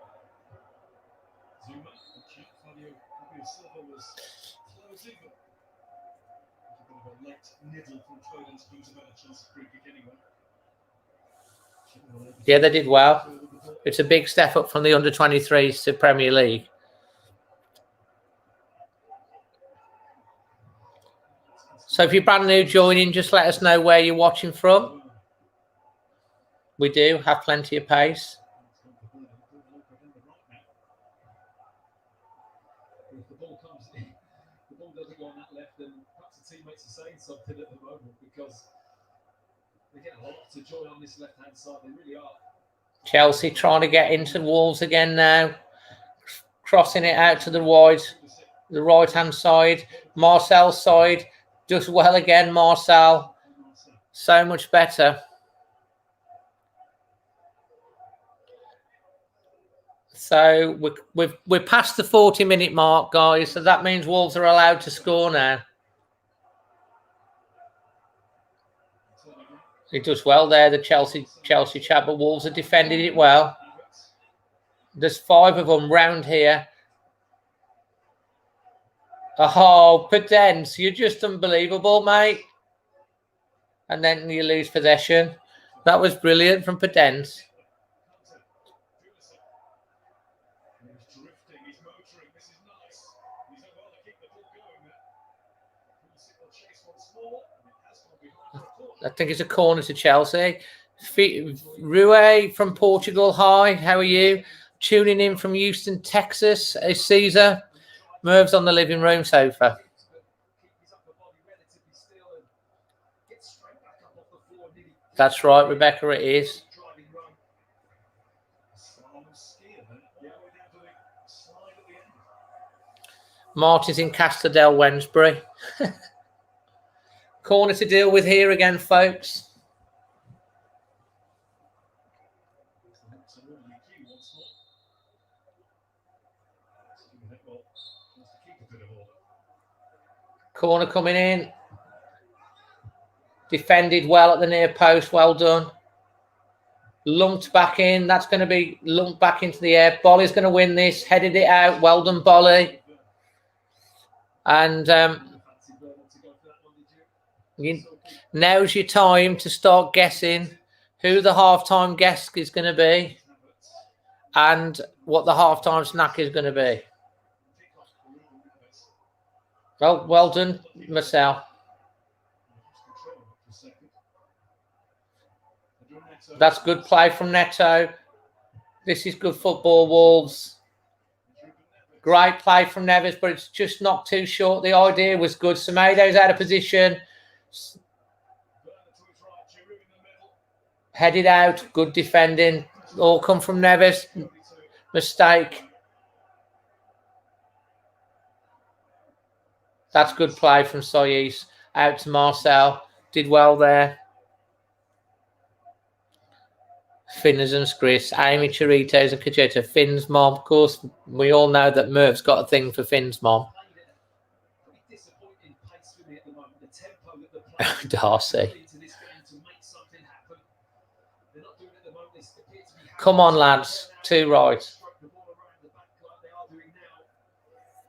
Yeah, they did well. It's a big step up from the under-23s to Premier League. So if you're brand new joining, just let us know where you're watching from. We do have plenty of pace. If the ball doesn't go on that left, then perhaps the teammates are saying something at the moment because they get a lot to join on this left-hand side. They really are. Chelsea trying to get into Wolves again now. Crossing it out to the right-hand side. Marcel's side does well again, Marcel. So much better. So we're past the 40-minute mark, guys. So that means Wolves are allowed to score now. He does well there, the Chelsea chap, but Wolves have defended it well. There's 5 of them round here. Oh, Pedence, you're just unbelievable, mate. And then you lose possession. That was brilliant from Pedence. I think it's a corner to Chelsea. Rue from Portugal. Hi, how are you? Tuning in from Houston, Texas. Is Caesar? Merv's on the living room sofa. That's right, Rebecca, it is. Martin's in Castledale, Wednesbury. Corner to deal with here again, folks. Corner coming in. Defended well at the near post. Well done. Lumped back in. That's going to be lumped back into the air. Bolly's going to win this. Headed it out. Well done, Bolly. And now's your time to start guessing who the halftime guest is going to be and what the halftime snack is going to be. Well done, Marcel. That's good play from Neto. This is good football, Wolves. Great play from Neves, but it's just not too short. The idea was good. Semedo's out of position. Headed out. Good defending. All come from Neves. Mistake. That's good play from Soyis. Out to Marcel. Did well there. Finners and Scris, Amy Choritos and Cajeta. Finn's mom, of course. We all know that Merv's got a thing for Finn's mom. Darcy. Come on, lads. 2 right.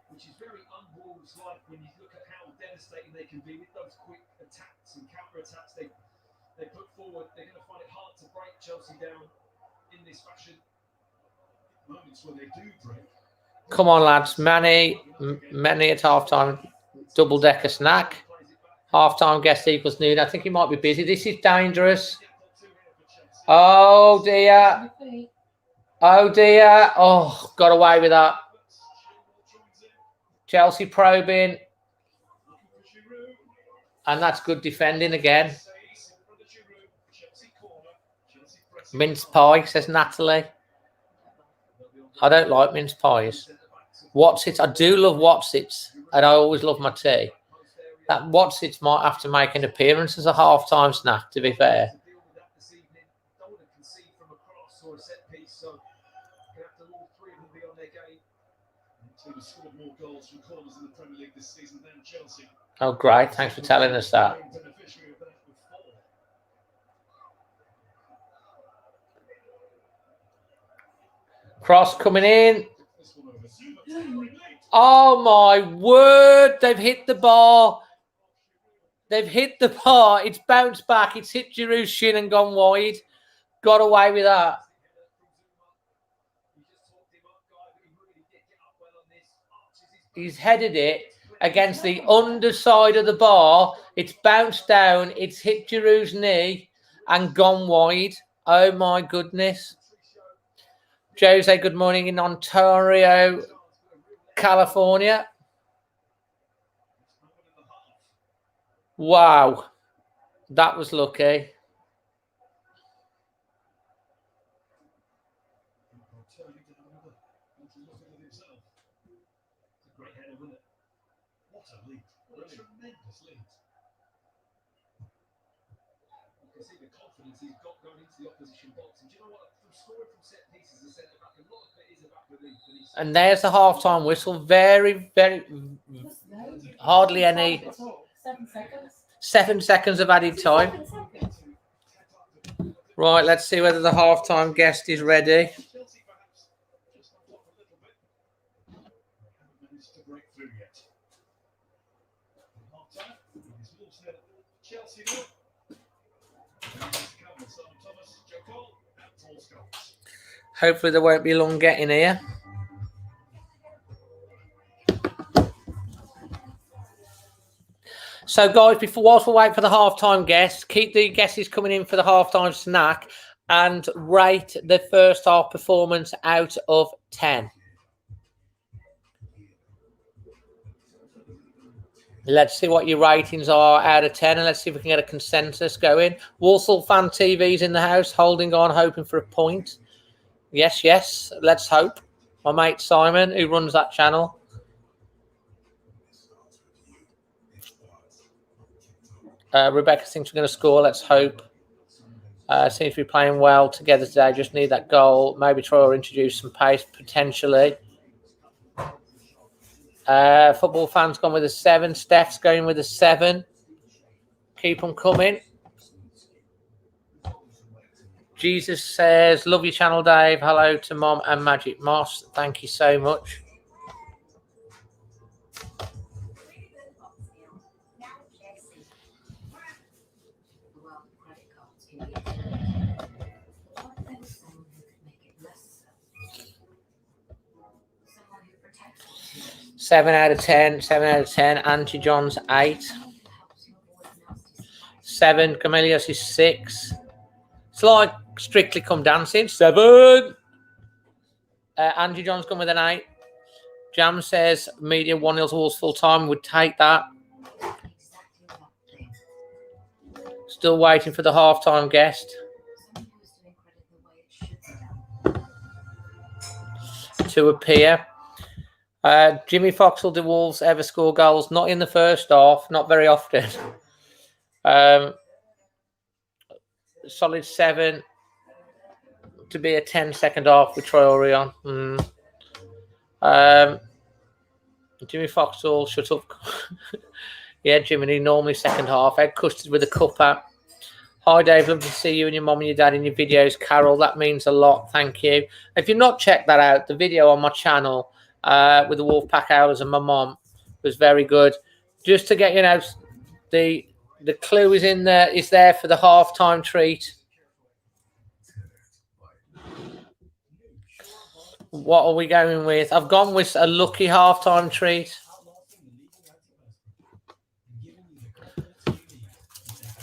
Which is very un-Wolves-like when you look at how devastating they can be with those quick attacks and counter-attacks they put forward. They're going to find it hard to break Chelsea down in this fashion. Moments when they do break. Come on, lads. Manny at half-time. Double-decker snack. Half-time guest equals noon. I think he might be busy. This is dangerous. Oh, dear. Oh, dear. Oh, got away with that. Chelsea probing. And that's good defending again. Mince pie, says Natalie. I don't like mince pies. What's-its? I do love What's-its. And I always love my tea. That What's-its might have to make an appearance as a half-time snack, to be fair. Oh, great. Thanks for telling us that. Cross coming in. Oh, my word. They've hit the bar. They've hit the bar. It's bounced back. It's hit Giroud's shin and gone wide. Got away with that. He's headed it against the underside of the bar. It's bounced down. It's hit Giroud's knee and gone wide. Oh, my goodness. Jose, good morning in Ontario, California. Wow. That was lucky. And there's the half-time whistle. Very, very, hardly any. 7 seconds. 7 seconds of added time. Right, let's see whether the half-time guest is ready. Hopefully there won't be long getting here. So, guys, whilst we wait for the half-time guests, keep the guesses coming in for the half-time snack and rate the first half performance out of 10. Let's see what your ratings are out of 10, and let's see if we can get a consensus going. Walsall Fan TV's in the house, holding on, hoping for a point. Yes, yes, let's hope. My mate Simon, who runs that channel. Rebecca thinks we're going to score. Let's hope. Seems to be playing well together today. Just need that goal. Maybe try or introduce some pace potentially. Football fans gone with a 7. Steph's going with a 7. Keep them coming. Jesus says, love your channel, Dave. Hello to Mom and Magic Moss. Thank you so much. Seven out of 10. 7 out of 10. Auntie John's 8. 7. Camelius is 6. It's like Strictly Come Dancing. 7. Angie John's gone with an 8. Jam says media 1-0 Wolves full time. Would take that. Still waiting for the half-time guest to appear. Jimmy Foxall, do Wolves ever score goals? Not in the first half, not very often. Solid 7. to be a 10-second half with Traore on. Jimmy Foxall, shut up. Yeah, Jimmy, normally second half. Egg custard with a cuppa. Hi, Dave. Lovely to see you and your mum and your dad in your videos. Carol, that means a lot. Thank you. If you've not checked that out, the video on my channel with the Wolfpack Owls and my mum was very good. Just to get, the clue is in there. Is there for the halftime treat. What are we going with? I've gone with a lucky halftime treat.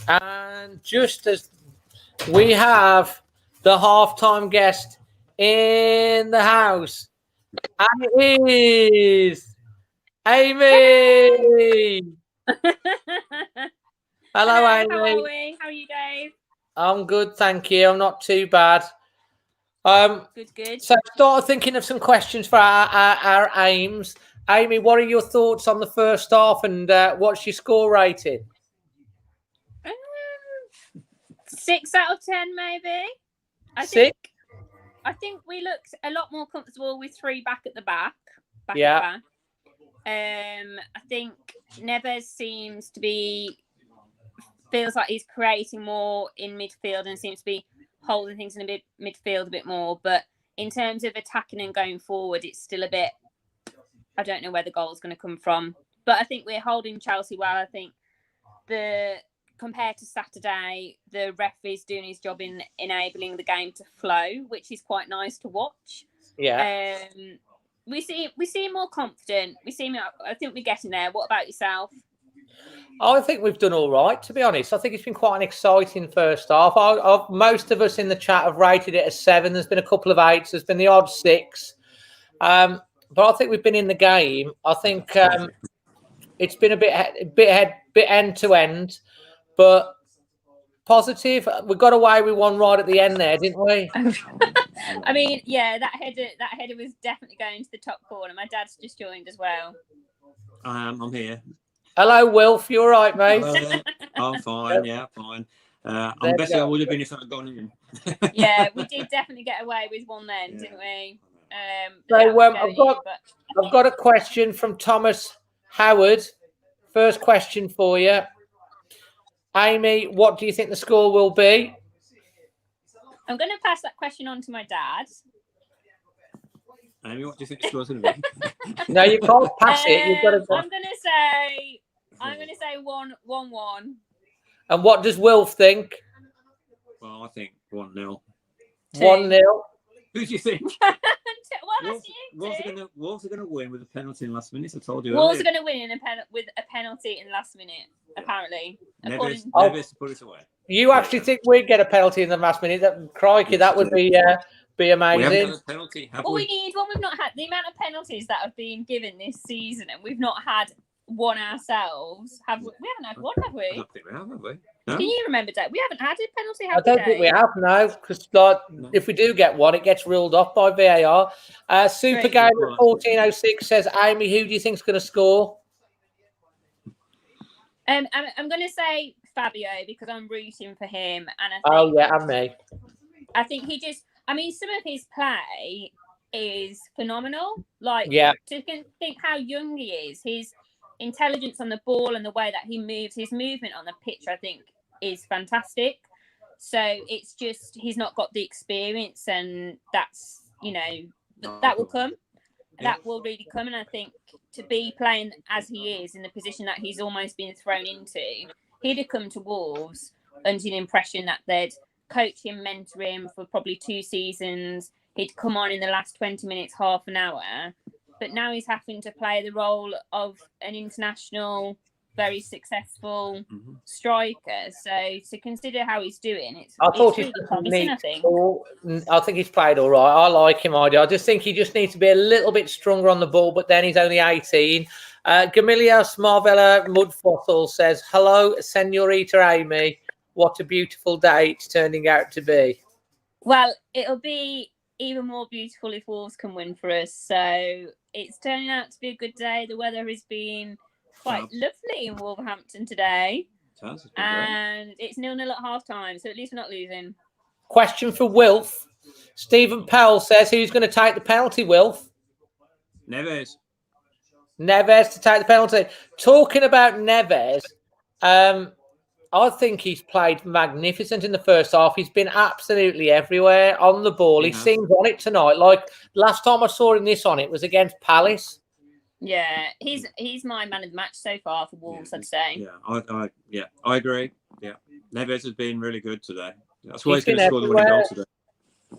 And just as we have the halftime guest in the house, and it is Amy. Hello, Amy. How are we? How are you, Dave? I'm good, thank you. I'm not too bad. Good. So I started thinking of some questions for our aims. Amy, what are your thoughts on the first half and what's your score rating? 6 out of 10, maybe. I 6? think we looked a lot more comfortable with 3 back at the back. Yeah. I think Neves seems to feels like he's creating more in midfield and seems to be holding things in midfield a bit more. But in terms of attacking and going forward, it's still a bit. I don't know where the goal's going to come from. But I think we're holding Chelsea well. I think compared to Saturday, the ref is doing his job in enabling the game to flow, which is quite nice to watch. Yeah. We seem more confident. I think we're getting there. What about yourself? I think we've done all right, to be honest. I think it's been quite an exciting first half. Most of us in the chat have rated it a 7. There's been a couple of 8s. There's been the odd 6. But I think we've been in the game. I think it's been a bit end to end. But positive, we got away with one right at the end there, didn't we? I mean, yeah, that header was definitely going to the top corner. My dad's just joined as well. I'm here. Hello, Wilf. You all right, mate? I'm fine. Yeah, fine. I'm better. I would have been if I'd gone in. Yeah, we did definitely get away with one then, didn't we? I've got a question from Thomas Howard. First question for you. Amy, what do you think the score will be? I'm going to pass that question on to my dad. Amy, what do you think the score's going to be? No, you can't pass it. You've got to. I'm going to say 1-1. And what does Wilf think? Well, I think 1-0. 1-0. Who do you think? Wolves are going to win with a penalty in the last minute. I told you. Wolves are going to win with a penalty in the last minute, apparently. Never put it away. You actually think we'd get a penalty in the last minute? Crikey, that would be amazing. We haven't had a penalty, have we? We need one. We've not had the amount of penalties that have been given this season, and we've not had one ourselves. Have we? We haven't had one, have we? I don't think we have we? No? Can you remember, Dave? We haven't had a penalty, I don't think we have, no. Because if we do get one, it gets ruled off by VAR. Super Game at 1406 says, Amy, who do you think's going to score? I'm going to say Fabio because I'm rooting for him, and and me. I think some of his play is phenomenal. Like, to think how young he is, his intelligence on the ball and the way that he moves, his movement on the pitch, I think, is fantastic. So it's just he's not got the experience, and that's that will come. That will really come, and I think to be playing as he is in the position that he's almost been thrown into, he'd have come to Wolves under an impression that they'd coach him, mentor him for probably 2 seasons. He'd come on in the last 20 minutes, half an hour, but now he's having to play the role of an international, very successful striker. So to consider how he's doing, I think he's played all right. I like him. I just think he just needs to be a little bit stronger on the ball, but then he's only 18. Gamilias Marvella Mudfossil says, hello, Senorita Amy. What a beautiful day it's turning out to be. Well, it'll be even more beautiful if Wolves can win for us. So it's turning out to be a good day. The weather has been quite lovely in Wolverhampton today. And it's 0-0 at half time, so at least we're not losing. Question for Wilf. Stephen Powell says, who's going to take the penalty, Wilf? Neves. Neves to take the penalty. Talking about Neves, I think he's played magnificent in the first half. He's been absolutely everywhere on the ball. He seems on it tonight. Like last time I saw him on it was against Palace. Yeah, he's my man of the match so far for Wolves, I'd say. Yeah, I agree. Yeah, Neves has been really good today. That's why he's going to score the winning goal today.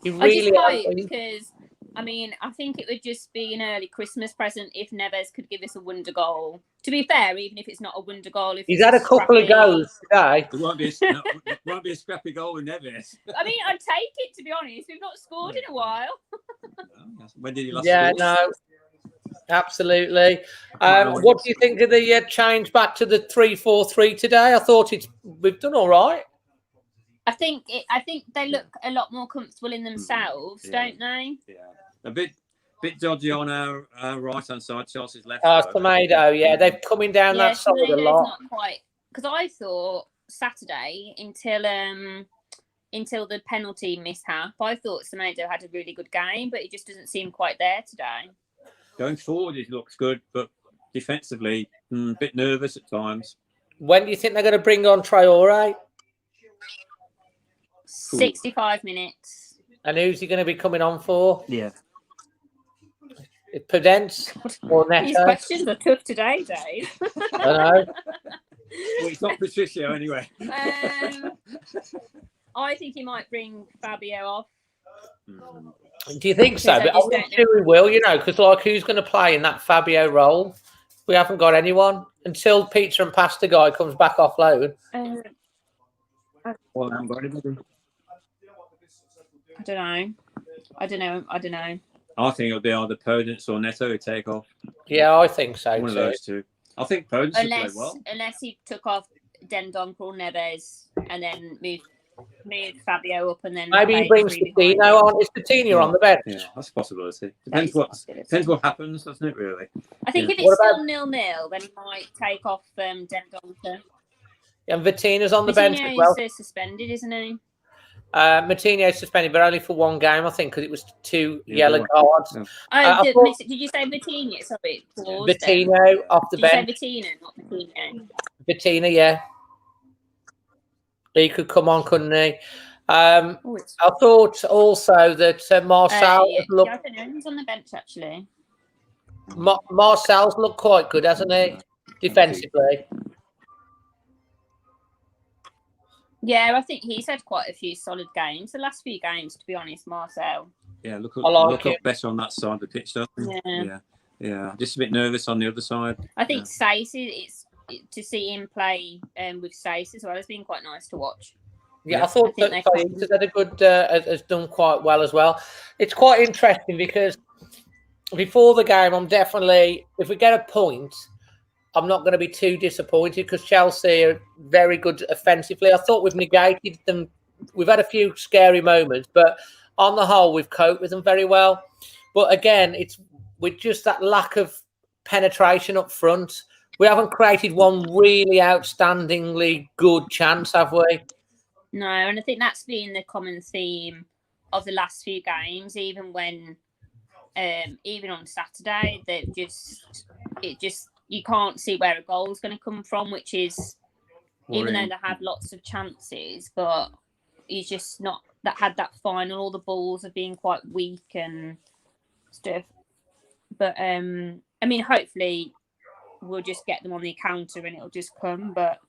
He really I just hope, because I mean, I think it would just be an early Christmas present if Neves could give us a wonder goal. To be fair, even if it's not a wonder goal, if he's had a couple of goals today. It won't be a scrappy goal with Neves. I mean, I'd take it, to be honest. We've not scored in a while. When did he last score? No, absolutely. What do you think of the change back to the 3-4-3 today? I thought we've done all right. I think they look a lot more comfortable in themselves, don't they? Yeah, a bit dodgy on our right hand side. Chelsea's left. Tomato. Yeah, they're coming down that side a lot. Not quite, because I thought Saturday until the penalty mishap, I thought Semedo had a really good game, but it just doesn't seem quite there today. Going forward, he looks good, but defensively, a bit nervous at times. When do you think they're going to bring on Traore? 65 minutes. And who's he going to be coming on for? Yeah. Prudence or Neto? These questions are tough today, Dave. I know. Well, it's not Patricio anyway. I think he might bring Fabio off. Do you think so? But I'm not sure he will, because who's going to play in that Fabio role? We haven't got anyone until Pizza and Pasta guy comes back off loan. Well, I haven't got anybody. I don't know. I think it'll be either Podence or Neto who take off. Yeah, I think so. One of those two. I think Podence will play well. Unless he took off Dendoncker or Neves and then moved Fabio up and then maybe he brings Coutinho on. Is Coutinho on the bench? Yeah, that's a possibility. Depends what happens, doesn't it? Really. I think if it's still 0-0, then he might take off Dendoncker. And Vitinha's on the bench as well. He's suspended, isn't he? Martinez suspended, but only for one game, I think, because it was 2 yellow cards. Yeah. Did you say Vitinha? Sorry, Vitinho off the bench. Did you say Vitinha, not Vitinha? Vitinha, yeah. He could come on, couldn't he? I thought also that Marcel looked. I don't know. He's on the bench actually. Marcel's looked quite good, hasn't he? Defensively. Yeah, I think he's had quite a few solid games. The last few games, to be honest, Marcel. Yeah, look up better on that side of the pitch, though. Yeah. Just a bit nervous on the other side. I think Sace, to see him play with Sace as well has been quite nice to watch. Yeah, I thought that Sace had a good, has done quite well as well. It's quite interesting because before the game, I'm definitely, if we get a point, I'm not going to be too disappointed because Chelsea are very good offensively. I thought we've negated them. We've had a few scary moments, but on the whole, we've coped with them very well. But again, it's with just that lack of penetration up front. We haven't created one really outstandingly good chance, have we? No, and I think that's been the common theme of the last few games. Even on Saturday, you can't see where a goal's going to come from, which is, even though they had lots of chances, but he's just not had that final. All the balls have been quite weak and stuff. But I mean, hopefully we'll just get them on the counter and it'll just come. But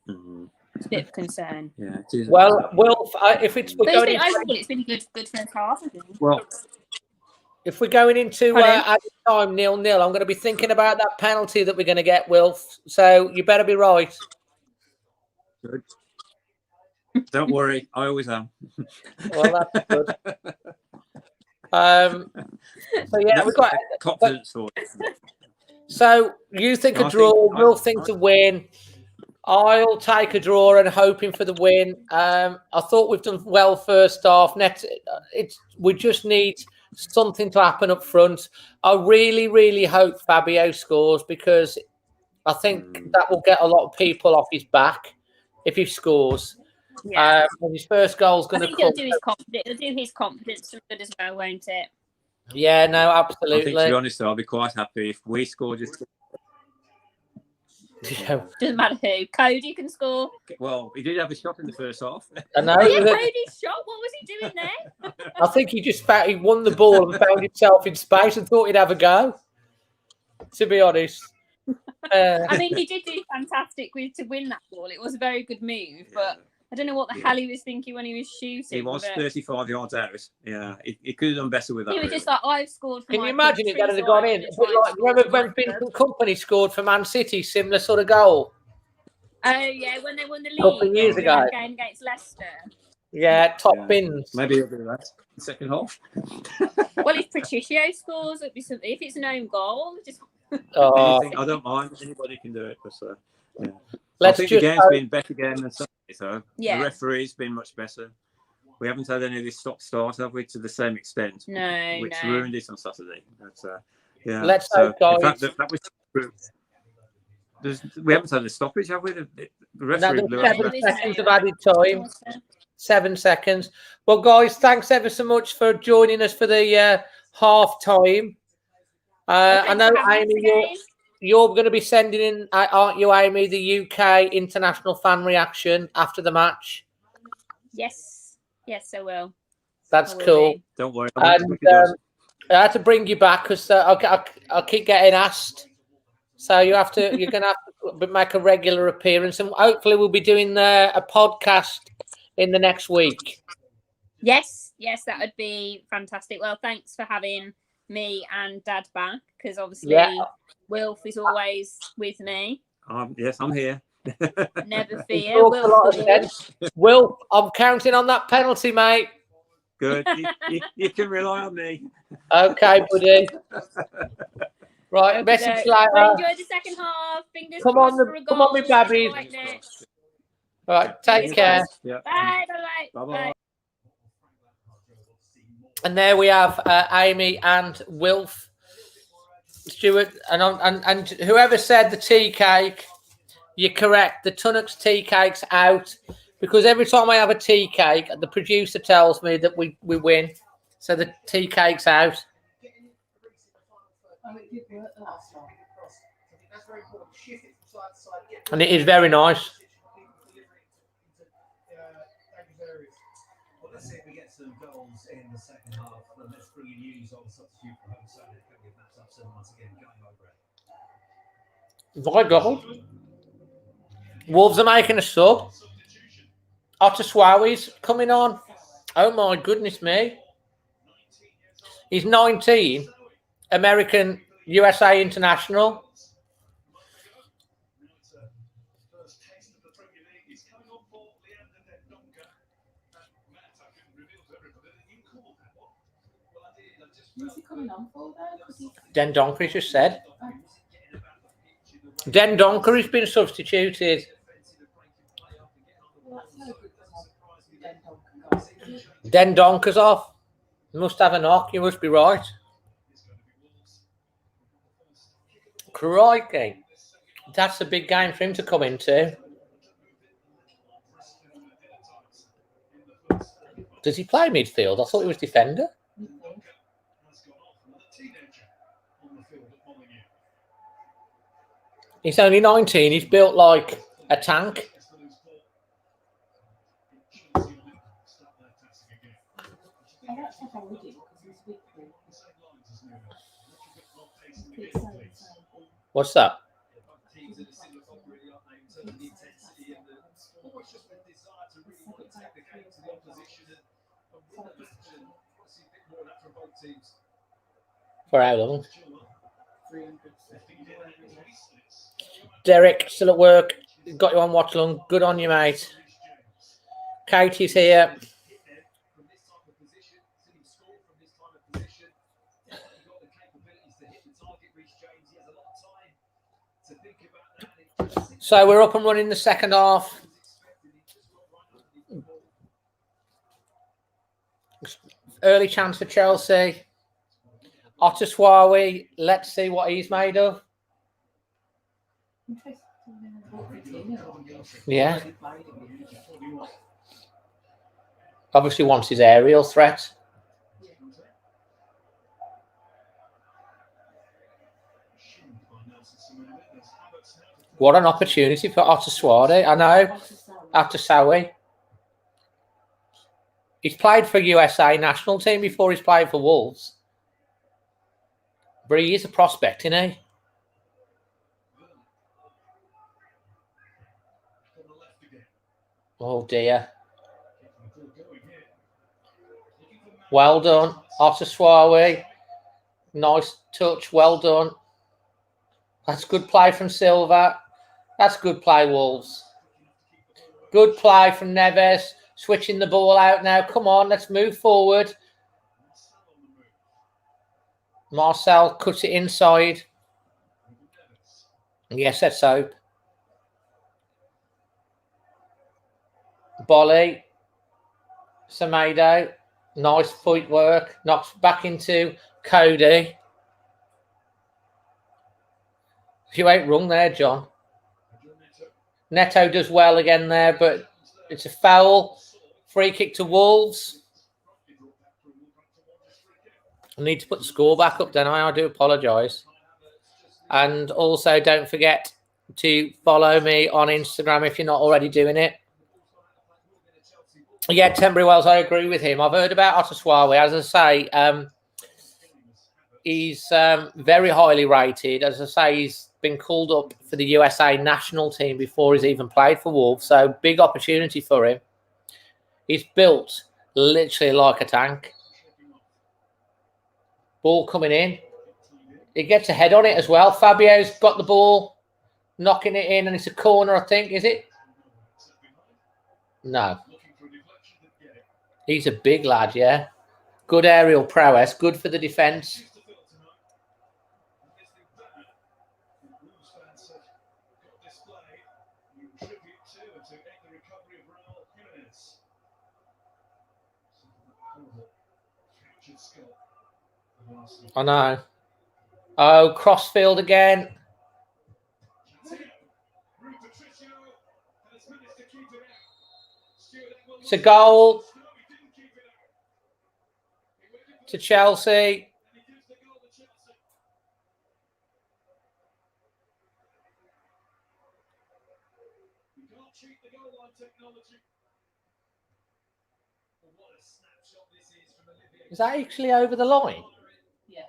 it's a bit of concern. Yeah. It is. Well, if it's it's been a good first half, I think. Well. If we're going into added time 0-0, I'm going to be thinking about that penalty that we're going to get, Wilf. So you better be right. Good. Don't worry, I always am. Well, that's good. So yeah, we've got confidence. So you think a draw? We'll think to win. I'll take a draw and hoping for the win. I thought we've done well first half. We just need something to happen up front. I really, really hope Fabio scores because I think that will get a lot of people off his back if he scores. Yeah. And his first goal's I going to think come. it'll do his confidence. It'll do his confidence some good as well, won't it? Yeah, no, I think, to absolutely. be honest, though, I'll be quite happy if we score just. Doesn't matter who. Cody can score. Well, he did have a shot in the first half. I know. Oh, yeah, Cody's shot. What was he doing there? I think he won the ball and found himself in space and thought he'd have a go. To be honest. I mean, he did do fantastic to win that ball. It was a very good move, but I don't know what the hell he was thinking when he was shooting. He was 35 yards out. Yeah, he could have done better with that. He was just like, I've scored for Can my you imagine country, it that had so gone I'm in? gonna A bit try and like, score remember for when my Vincent club. Company scored for Man City, similar sort of goal? Oh, yeah, when they won the league. Couple of years ago. Game against Leicester. Yeah, top bins. Maybe he'll do that in the second half. Well, if Patricio scores, it'd be something. If it's an own goal, just... Oh. I don't mind. Anybody can do it. But, yeah. Let's I think just the game's been better again than Sunday, so Yeah. the referee's been much better. We haven't had any of this stop-start, have we, to the same extent? No, which no. ruined it on Saturday. But, yeah. Let's so, hope, guys. in fact, that was true. We haven't had a stoppage, have we? The referee blew us 7 back. seconds of added time. 7 seconds. Well, guys, thanks ever so much for joining us for the half time. I know, Amy, you're going to be sending in, aren't you, Amy, the UK international fan reaction after the match? Yes, I will. That's I will cool. do. Don't worry. And I had to bring you back because I'll keep getting asked. So you're going to have to make a regular appearance, and hopefully we'll be doing a podcast in the next week. Yes, that would be fantastic. Well, thanks for having me and Dad back, because obviously Wilf is always with me. Yes, I'm here. Never fear. Wilf, I'm counting on that penalty, mate. Good. You can rely on me. Okay, buddy. Right, message later. Well, enjoy the second half. Fingers crossed for a goal. Come on, my babbies. All right, take care. Yeah. Bye. And there we have Amy and Wilf, Stuart, and whoever said the tea cake, you're correct. The Tunnocks tea cake's out, because every time I have a tea cake, the producer tells me that we win. So the tea cake's out. And it is very nice. Well, let's see if we get some goals in the second half. And let's bring you news on substitute for home Saturday. Can we match up soon once again going over it? My God. Wolves are making a sub. Otaswawi's coming on. Oh my goodness me. He's 19. American USA international. Who's he coming on for though? Den Donker just said. Den Donker has been substituted. Well, that's no good to have Den Donker guys. Den Donker's off. You must have a knock. You must be right. Crikey. That's a big game for him to come into. Does he play midfield? I thought he was defender. He's only 19. He's built like a tank. What's that? For how long? Derek, still at work. Got you on watch along. Good on you, mate. Katie's here. So we're up and running the second half. Early chance for Chelsea. Otaswawi, let's see what he's made of. Yeah. Obviously wants his aerial threat. What an opportunity for Otaswari. I know, after Sawi. He's played for USA national team before he's played for Wolves. But he is a prospect, isn't he? Oh, dear. Well done, Otaswari. Nice touch, well done. That's good play from Silva. That's good play, Wolves. Good play from Neves. Switching the ball out now. Come on, let's move forward. Marcel cuts it inside. Yes, that's so. Bolly. Semedo. Nice footwork. Knocks back into Cody. You ain't wrong there, John. Neto does well again there, but it's a foul. Free kick to Wolves. I need to put the score back up, don't I? I do apologise. And also, don't forget to follow me on Instagram if you're not already doing it. Yeah, Tembury Wells, I agree with him. I've heard about Otaswari. As I say, he's very highly rated. As I say, he's been called up for the USA national team before he's even played for Wolves. So, big opportunity for him. He's built literally like a tank. Ball coming in. He gets a head on it as well. Fabio's got the ball, knocking it in, and it's a corner, I think. Is it? No. He's a big lad, yeah. Good aerial prowess. Good for the defence. I know. Oh, crossfield again. It's a goal to Chelsea. Is that actually over the line? Yeah.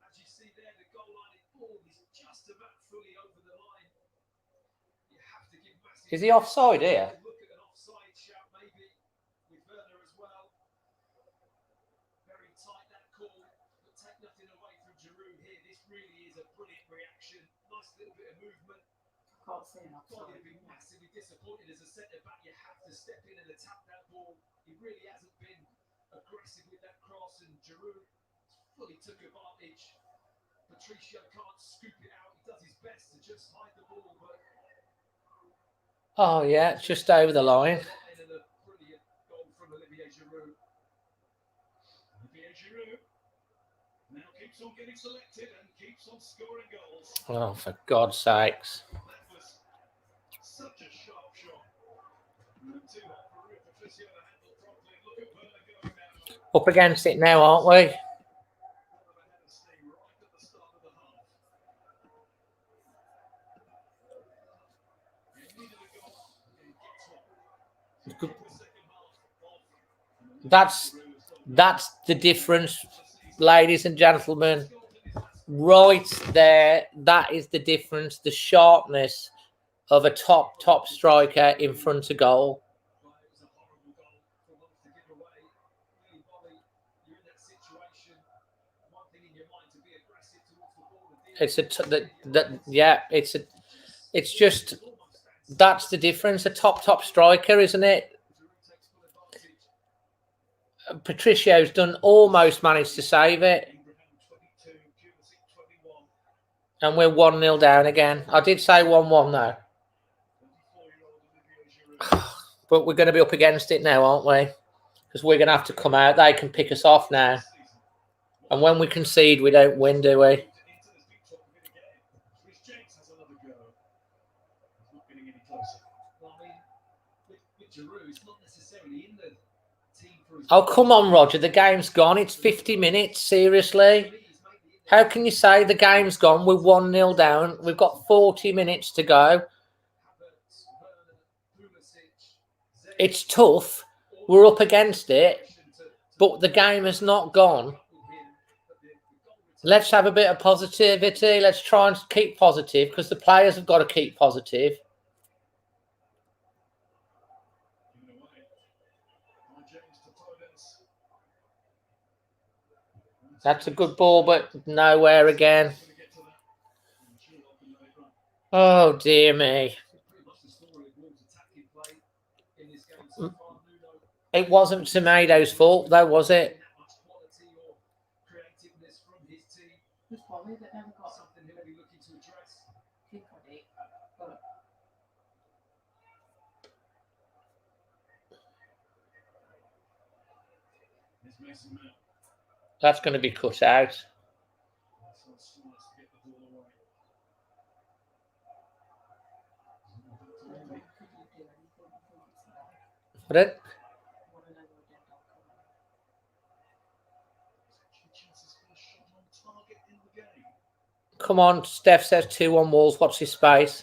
As you see there, the goal line ball is just about fully over the line. You have to give massive. Is he offside here? Look at an offside shout, maybe with Werner as well. Very tight that call, but take nothing away from Giroud here. This really is a brilliant reaction. Nice little bit of movement. I can't see him. God, you'd be massively disappointed as a centre back. You have to step in and attack that ball. He really hasn't been aggressive with that cross, and Giroud fully took advantage. Patricio can't scoop it out. He does his best to just hide the ball, but oh yeah, just over the line. and a brilliant goal from Olivier Giroud. Olivier Giroud now keeps on getting selected and keeps on scoring goals. Oh, for God's sakes! That was such a sharp shot. Too hot for Patricio to handle properly. Look at Werner going now. Up against it now, aren't we? That's the difference, ladies and gentlemen. Right there, that is the difference. The sharpness of a top striker in front of goal. It's just that's the difference. A top striker, isn't it? Patricio's done almost managed to save it. And we're 1-0 down again. I did say 1-1 though. But we're going to be up against it now, aren't we? Because we're going to have to come out. They can pick us off now. And when we concede, we don't win, do we? Giroud is not necessarily in the team Oh, come on, Roger. The game's gone. It's 50 minutes. Seriously. How can you say the game's gone? We're 1-0 down. We've got 40 minutes to go. It's tough. We're up against it. But the game has not gone. Let's have a bit of positivity. Let's try and keep positive because the players have got to keep positive. That's a good ball, but nowhere again. Oh, dear me. It wasn't Tomato's fault, though, was it? That's going to be cut out. What? Come on, Steph says 2-1 Wolves. What's his space?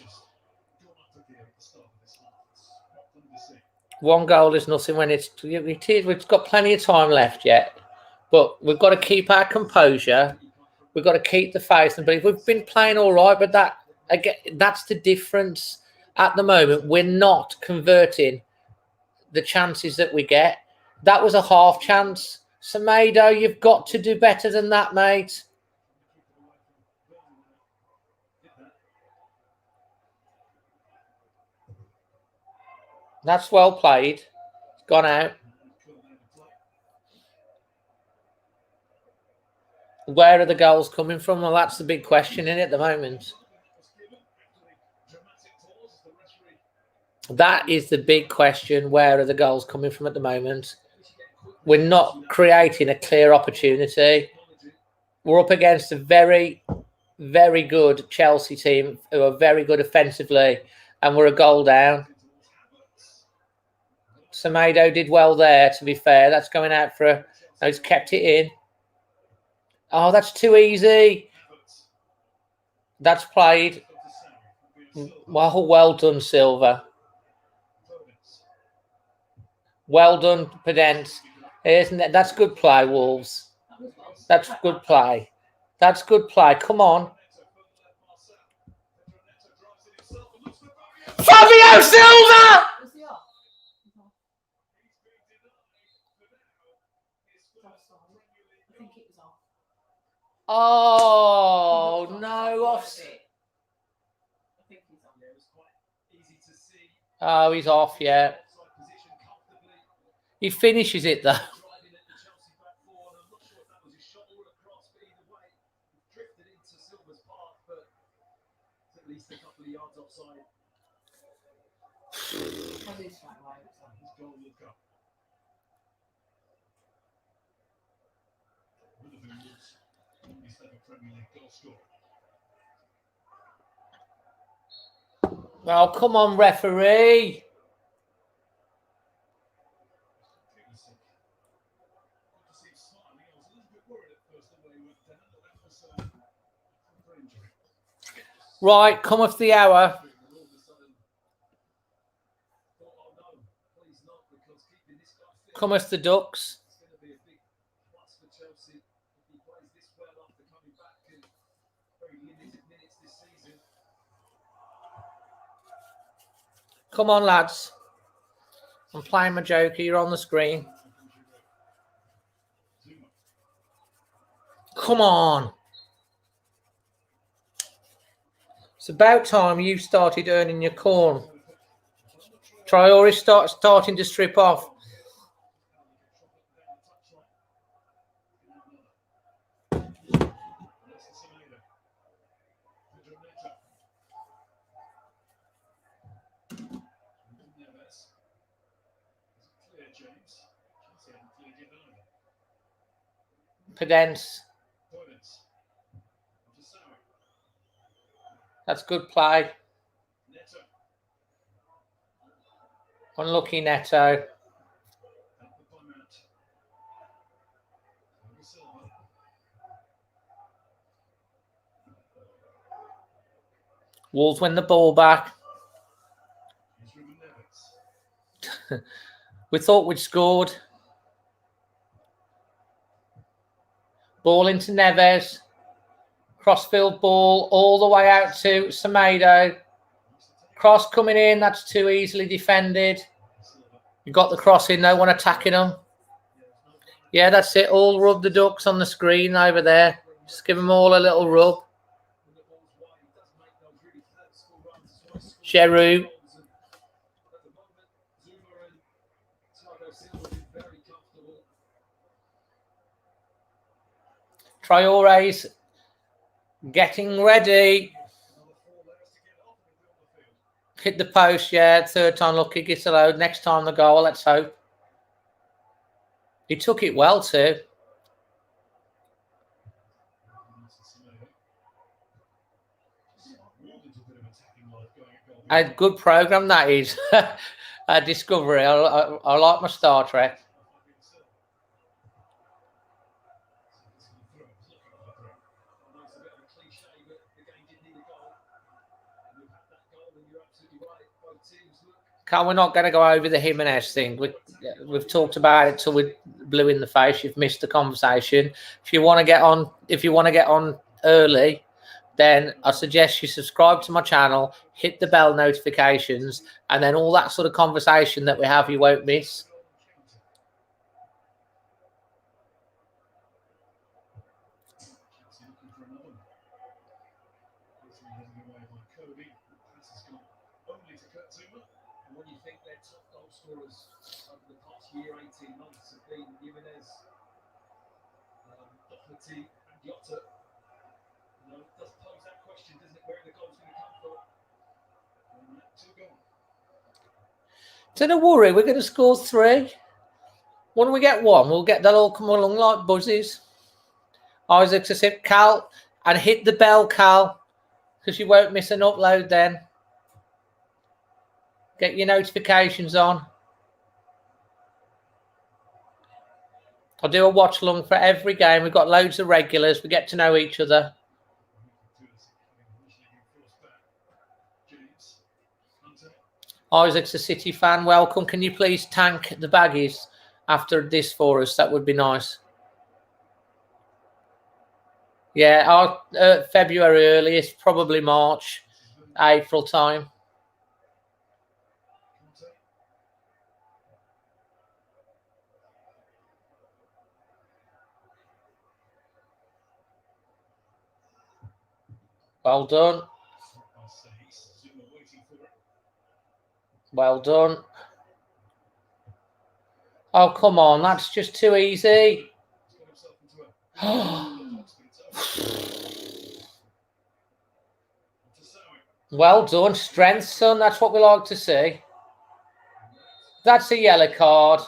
1 goal is nothing when we've got plenty of time left yet. But we've got to keep our composure. We've got to keep the faith and believe. We've been playing all right, but that's the difference at the moment. We're not converting the chances that we get. That was a half chance. Semedo, you've got to do better than that, mate. That's well played. It's gone out. Where are the goals coming from? Well, that's the big question in it at the moment. That is the big question. Where are the goals coming from at the moment? We're not creating a clear opportunity. We're up against a very, very good Chelsea team who are very good offensively, and we're a goal down. Semedo did well there, to be fair. That's going out for a... No, he's kept it in. Oh, that's too easy. That's played. Well done, Silva. Well done, Pedence. Isn't it? That's good play, Wolves. That's good play. That's good play. Come on. Fabio Silva! Oh, no. Off. Oh, he's off, yeah. He finishes it, though. Oh, come on, referee. Right, come off the hour. Come off the Ducks. Come on, lads. I'm playing my joker. You're on the screen. Come on. It's about time you started earning your corn. Traore starting to strip off. Pedence. That's good play. Unlucky Neto. Wolves win the ball back. We thought we'd scored. Ball into Neves. Crossfield ball all the way out to Semedo. Cross coming in. That's too easily defended. You got the cross in. No one attacking them. Yeah, that's it. All rub the ducks on the screen over there. Just give them all a little rub. Giroud. Traore's getting ready. Hit the post, yeah. Third time lucky, gets allowed. Next time the goal, let's hope. He took it well too. A good program that is. A Discovery. I like my Star Trek. We're not going to go over the Jimenez thing. We've talked about it till we blew in the face. You've missed the conversation. If you want to get on early, then I suggest you subscribe to my channel, hit the bell notifications, and then all that sort of conversation that we have, you won't miss. When you think their top goal scorers over the past year, 18 months have been Jimenez, Doherty and Jota. It does pose that question, doesn't it? Where are the goals going to come from? Two gone. Don't worry, we're going to score 3. When we get 1, we'll get that all come along like buzzies. Isaac to sit, Cal, and hit the bell, Cal, because you won't miss an upload then. Get your notifications on. I'll do a watch along for every game. We've got loads of regulars. We get to know each other. Isaac's a City fan. Welcome. Can you please tank the baggies after this for us? That would be nice. Yeah, February earliest, probably March, April time. Well done. Well done. Oh, come on. That's just too easy. Well done. Strength, son. That's what we like to see. That's a yellow card.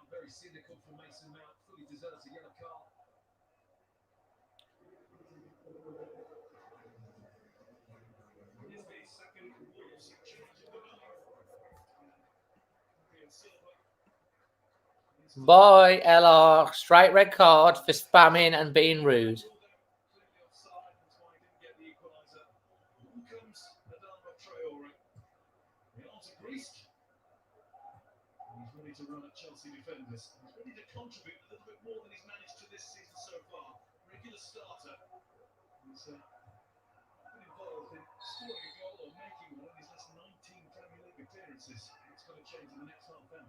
Very cynical for Mason Mount, fully deserves a yellow card. Boy, LR, straight red card for spamming and being rude. He's ready to run at Chelsea defenders. He's ready to contribute a little bit more than he's managed to this season so far. Regular starter. He's been involved in scoring a goal or making one in his last 19 Premier League appearances. It's going to change in the next half hour.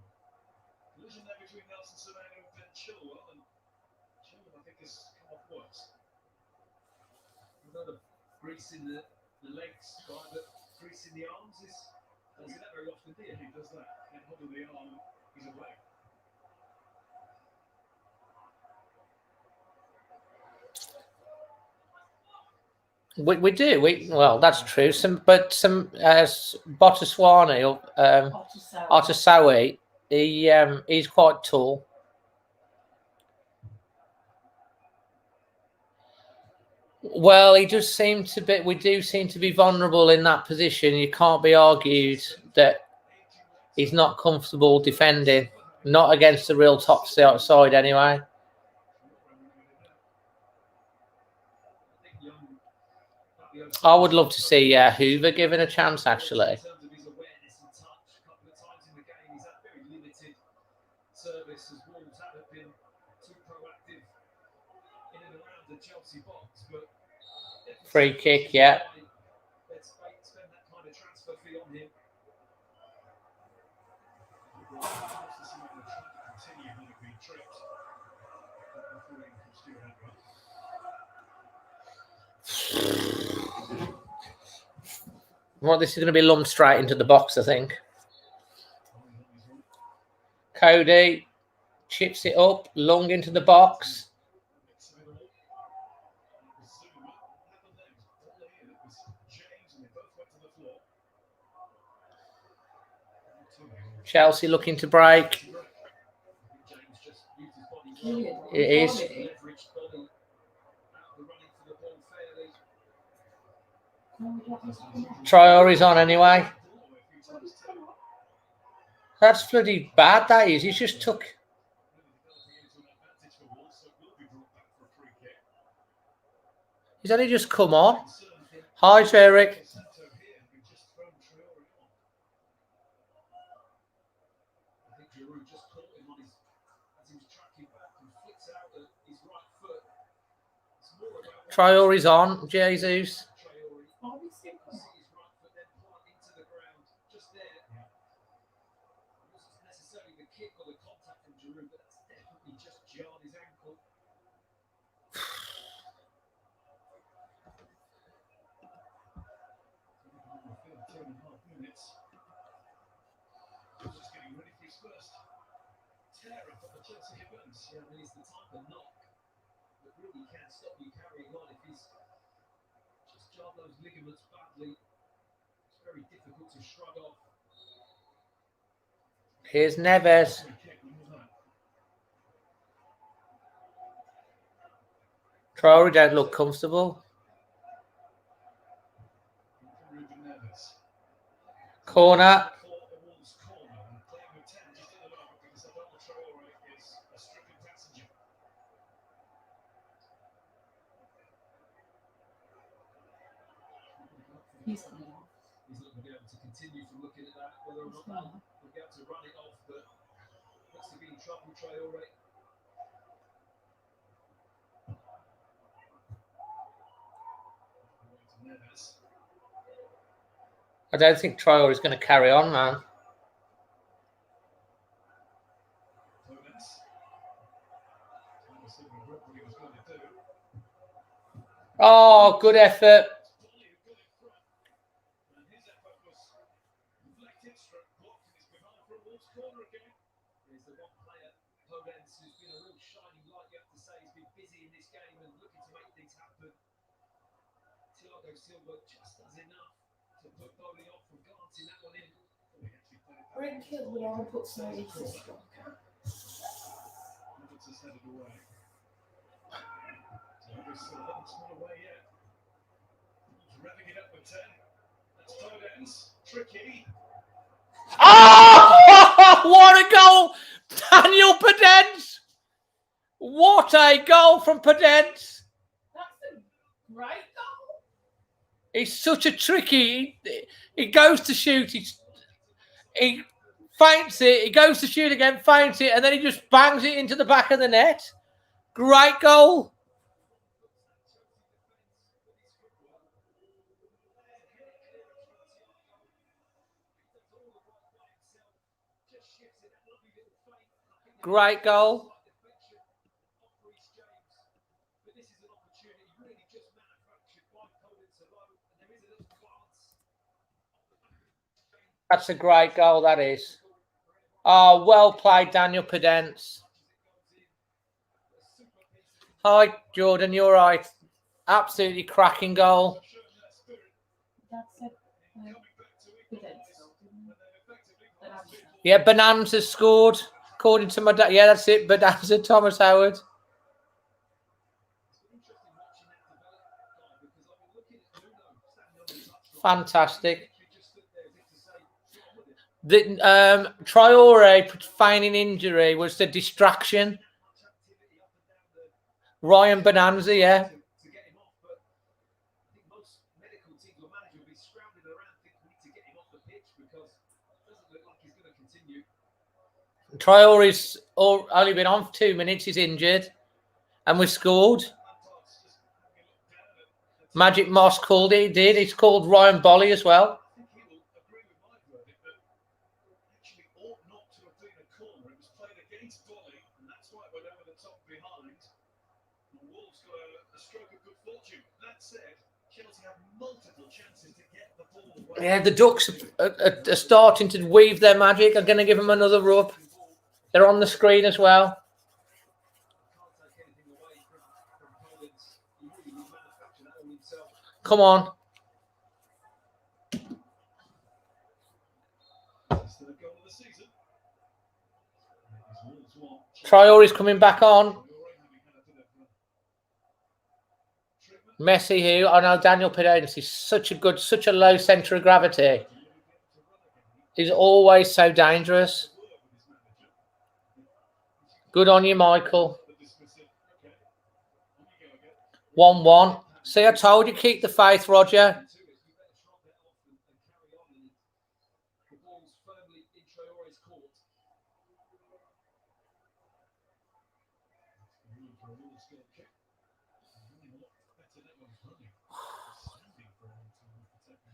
Collision there between Nelson Semedo and Chilwell, and Chilwell I think has come off worse. A lot of grease in the legs, right? But grease in the arms is. Doesn't see that very often, do you? He does that. And hold of the arm, he's away. We do. Well, that's true. Some Botaswani or Otasawi, he's quite tall. Well, he does seem to be. We do seem to be vulnerable in that position. You can't be argued that he's not comfortable defending. Not against the real top side, anyway. I would love to see Hoover given a chance, actually. In terms of his awareness and touch, a couple of times in the game, he's had very limited service as Wolves haven't been too proactive in and around the Chelsea box. But free kick, yeah. Let's spend that kind of transfer fee on him. Well, this is going to be lumped straight into the box, I think. Cody chips it up, long into the box. Chelsea looking to break. It is. Traore's on anyway. That's bloody bad, that is. He's just took... He's only just come on. Hi, Eric. Traore's on, Jesus. He's the type of knock that really can stop you carrying on. If he's just jarred those ligaments badly, it's very difficult to shrug off. Here's Neves. Traore don't look comfortable. Corner. He's not going to be able to continue from looking at that, whether or not he'll be able to run it off, but looks to be in trouble, Traore. I don't think Traore is going to carry on, man. Oh, good effort. Silva just does enough to put Bowley off from glancing that one in. Rick killed the one put somebody to striker. Just headed away. So there's still a small way yet. He's revving it up with 10. That's Podence. Tricky. Oh, what a goal! Daniel Podence. What a goal from Podence. That's a great goal. He's such a tricky. He goes to shoot. He feints it. He goes to shoot again, feints it, and then he just bangs it into the back of the net. Great goal. Great goal. That's a great goal, that is. Oh, well played, Daniel Podence. Hi, Jordan, you're right. Absolutely cracking goal. Yeah, Bonanza scored, according to my dad. Yeah, that's it. Bonanza, Thomas Howard. Fantastic. The Traore feigning injury was the distraction. Ryan Bonanza, yeah. Traore's only been on for 2 minutes. He's injured, and we've scored. Magic Moss called it. He did. He's called Ryan Bolly as well. Yeah, the Ducks are starting to weave their magic. I'm going to give them another rub. They're on the screen as well. Come on. Traore's coming back on. Messi, who I know Daniel Pedence is such a low centre of gravity. He's always so dangerous. Good on you, Michael. 1-1. See, I told you, keep the faith, Roger.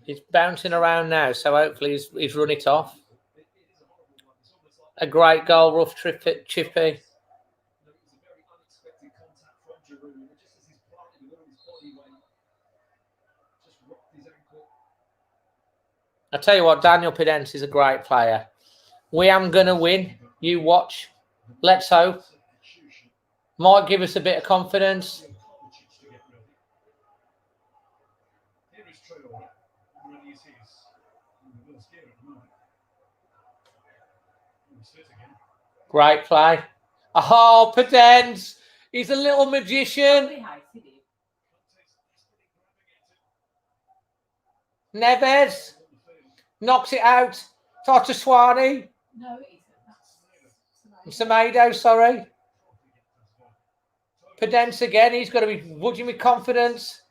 He's bouncing around now, so hopefully he's run it off. A great goal, rough chippy. I tell you what, Daniel Pedence is a great player. We am going to win. You watch. Let's hope. Might give us a bit of confidence. Great play. Oh, Pedence. He's a little magician. Neves knocks it out. Totoswani. No, it's Semedo, sorry. Pedence again. He's got to be wooding with confidence.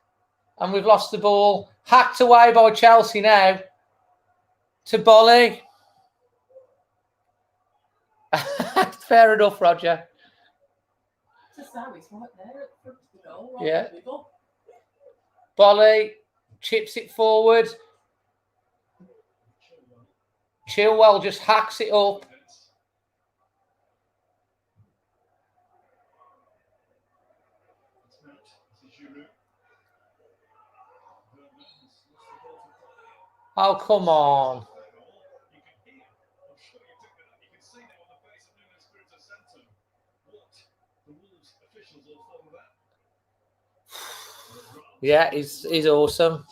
And we've lost the ball. Hacked away by Chelsea now. To Bolly. Fair enough, Roger. Yeah. Bolly chips it forward. Chilwell just hacks it up. Oh, come on. Yeah, he's awesome.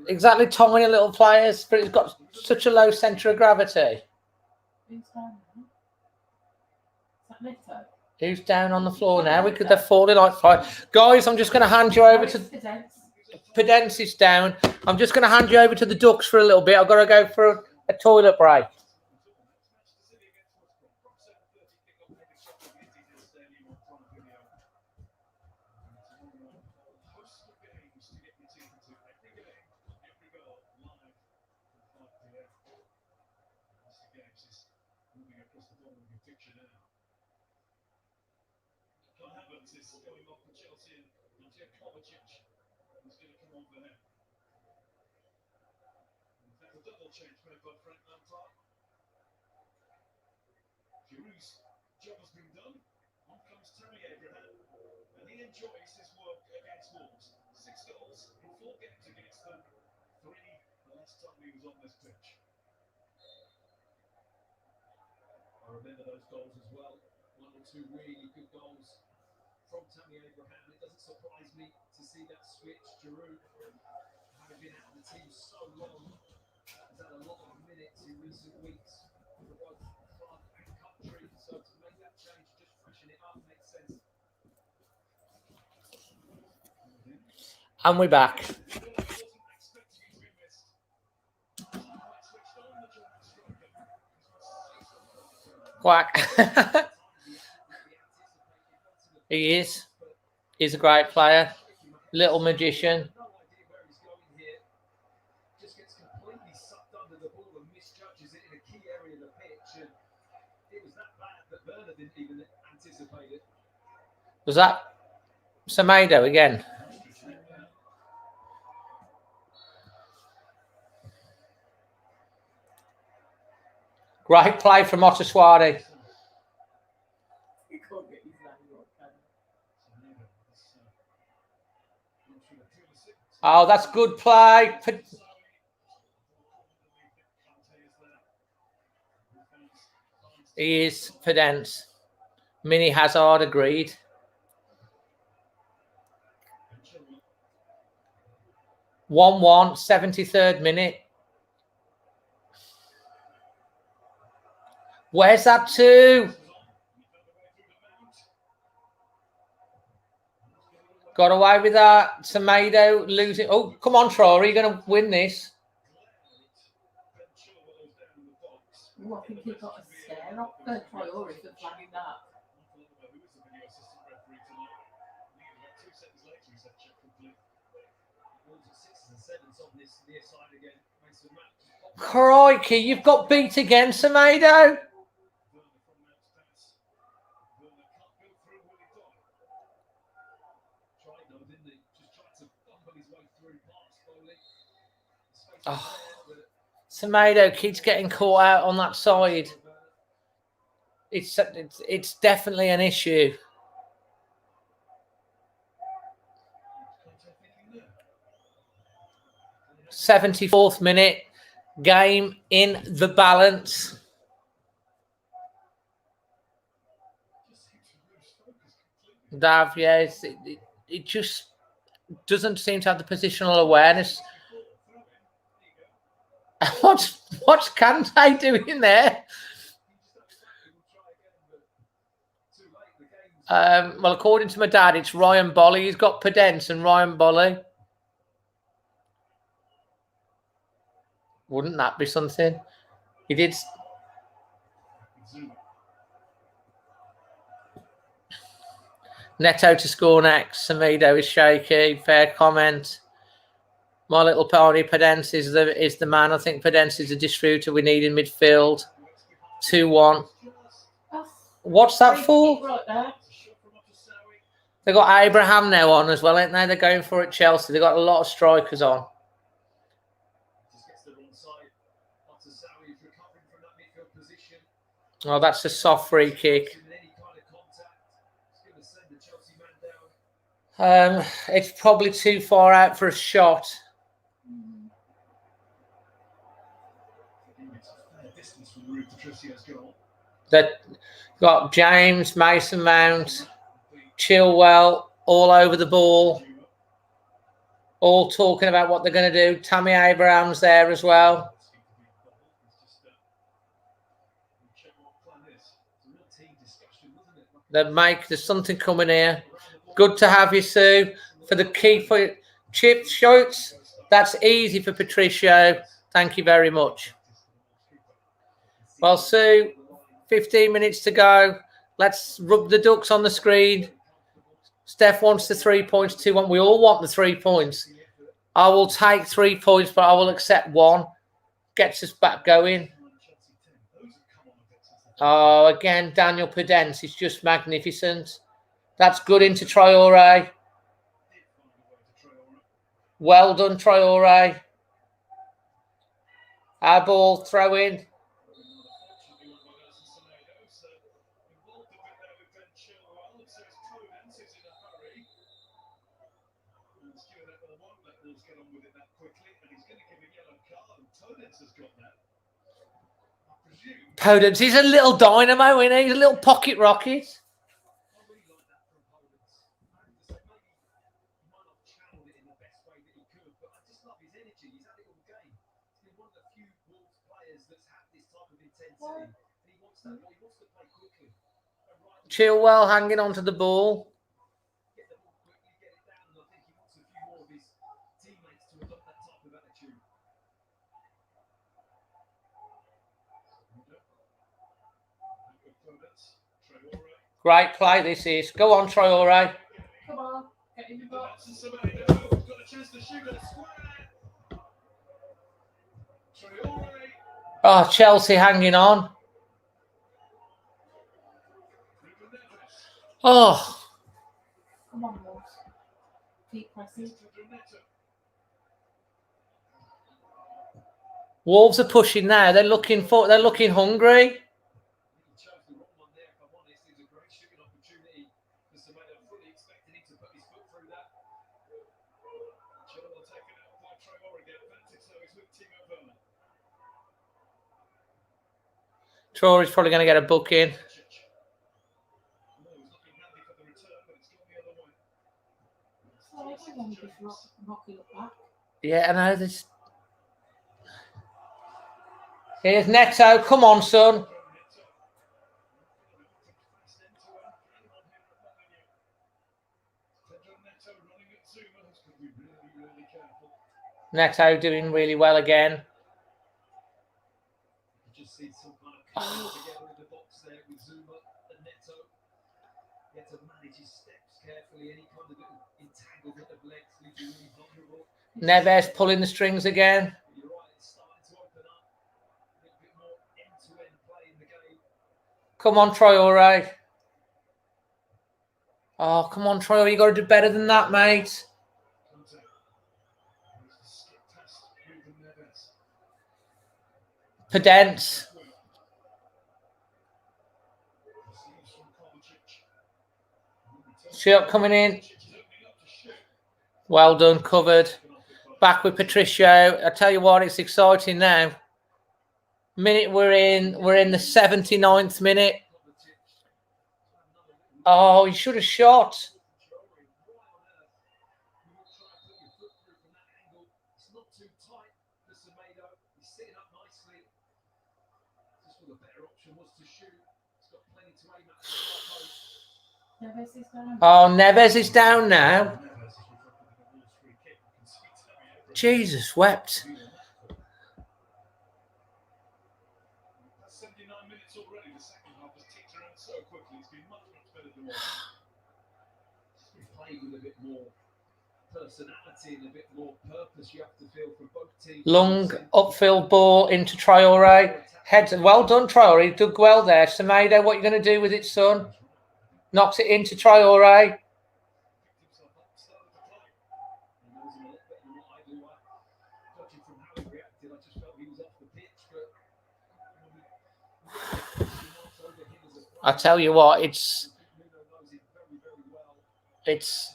Exactly, tiny little players, but he's got such a low centre of gravity. Who's down on the floor now? They're falling like fire. Guys, I'm just going to hand you over to Pedence is down. I'm just going to hand you over to the Ducks for a little bit. I've got to go for a toilet break. Giroud's job has been done. On comes Tammy Abraham, and he enjoys his work against Wolves. 6 goals in 4 games against them. 3 the last time he was on this pitch. I remember those goals as well. 1 or 2 really good goals from Tammy Abraham. It doesn't surprise me to see that switch. Giroud, having been out of the team so long, has had a lot of minutes in recent weeks for both club and country. So And we're back. Quack. He is. He's a great player. Little magician. Just gets completely sucked under the ball and misjudges it in a key area of the pitch. And it was that bad that Werner didn't even anticipate it. Was that Semedo again? Great play from Otoswadi. Oh, that's good play. He is Pedence. Mini Hazard agreed. 1-1, 73rd minute. Where's that to? Got away with that. Semedo losing. Oh, come on, Troy. Are you going to win this? I think he got a scare off the Traore for flagging that. Crikey, you've got beat again, Semedo. Oh, Semedo keeps getting caught out on that side. It's definitely an issue. 74th minute, game in the balance. Dav, yes, it just doesn't seem to have the positional awareness. What's Kante doing there? Well, according to my dad, it's Ryan Bolly. He's got Pedence and Ryan Bolly. Wouldn't that be something? He did. Neto to score next. Semedo is shaky. Fair comment. My Little Pony, Pedence is the man. I think Pedence is the distributor we need in midfield. 2-1. What's that for? They've got Abraham now on as well, ain't they? They're going for it, Chelsea. They've got a lot of strikers on. Oh, that's a soft free kick. It's probably too far out for a shot. That got James, Mason Mount, Chilwell all over the ball, all talking about what they're going to do. Tammy Abraham's there as well. There's something coming here. Good to have you, Sue. For the keeper, Chip Schultz. That's easy for Patricio. Thank you very much. Well, Sue, 15 minutes to go. Let's rub the ducks on the screen. Steph wants the 3 points, 2-1. We all want the 3 points. I will take 3 points, but I will accept 1. Gets us back going. Oh, again, Daniel Pedence is just magnificent. That's good into Traore. Well done, Traore. Our ball, throw in. Podence, he's a little dynamo, isn't he? He's a little pocket rocket. Chilwell hanging onto the ball. Great play this is. Go on, Traore. Come on, get in the box. Got a chance to shoot at a square. Traore. Oh, Chelsea hanging on. Oh. Come on, Wolves. Keep pressing. Wolves are pushing now. They're looking hungry. Traore's probably going to get a book in. Yeah, I know this. Here's Neto. Come on, son. Neto doing really well again. Neves pulling the strings again. Come on, Traore. Oh, come on, Traore. You got to do better than that, mate. Pedence. Shot coming in. Well done, covered. Back with Patricio. I tell you what, it's exciting now. We're in the 79th minute. Oh, he should have shot. Oh, Neves is down now. Jesus wept. 79 minutes already. The second half has ticked around so quickly. It's been much better than one. It's played with a bit more personality and a bit more purpose. You have to feel for both teams. Long upfield ball into Traore. Heads. Well done, Traore. He did well there. Semedo, what are you going to do with it, son? Knocks it into Traore. I tell you what, it's here's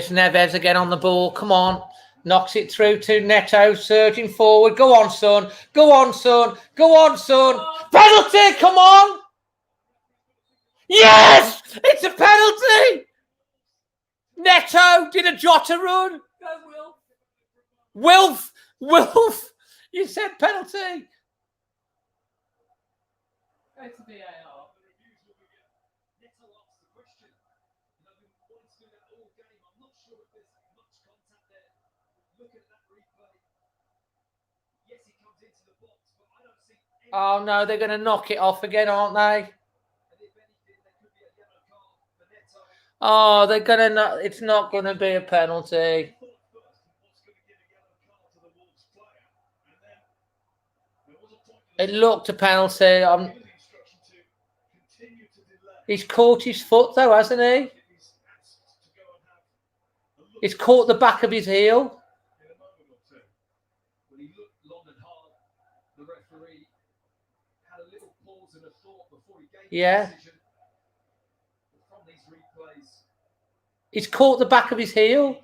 Neves again on the ball. Come on. Knocks it through to Neto, surging forward. Go on, son. Go on, son. Go on, son. Penalty, come on. Yes! It's a penalty. Neto did a Jota run. Go, Wilf. Wilf. You said penalty. Go to VAR. Oh, no, they're going to knock it off again, aren't they? Oh, they're going to not. It's not going to be a penalty. It looked a penalty. He's caught his foot, though, hasn't he? He's caught the back of his heel. Yeah. He's caught the back of his heel.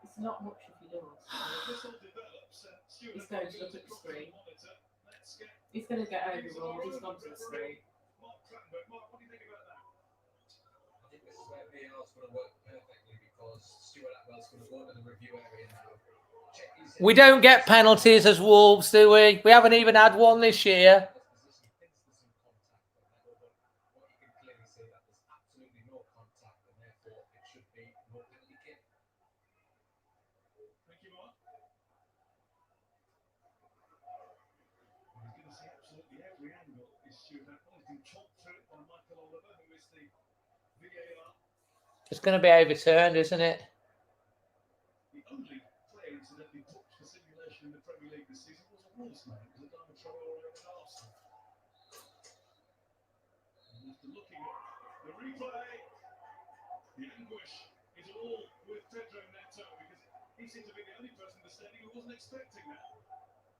It's not much if he does. He's going to look at the screen. He's going to get overruled. He's gone to the screen. What do you think about that? I think this is where VAR's going to work perfectly because Stuart Atwell's going to go into the review area now. We don't get penalties as Wolves, do we? We haven't even had one this year. Thank you, Mark. He's going to see absolutely every angle. Is Stuart Apple. He's been chopped through it by Michael Oliver, who is the VAR. It's going to be overturned, isn't it? The only player incidentally booked for simulation in the Premier League this season was a Wolves man. It was a Diamond Traore at Arsenal. And after looking at the replay, the anguish is all with Pedro Neto because he seemed to be the only person in the stadium who wasn't expecting that.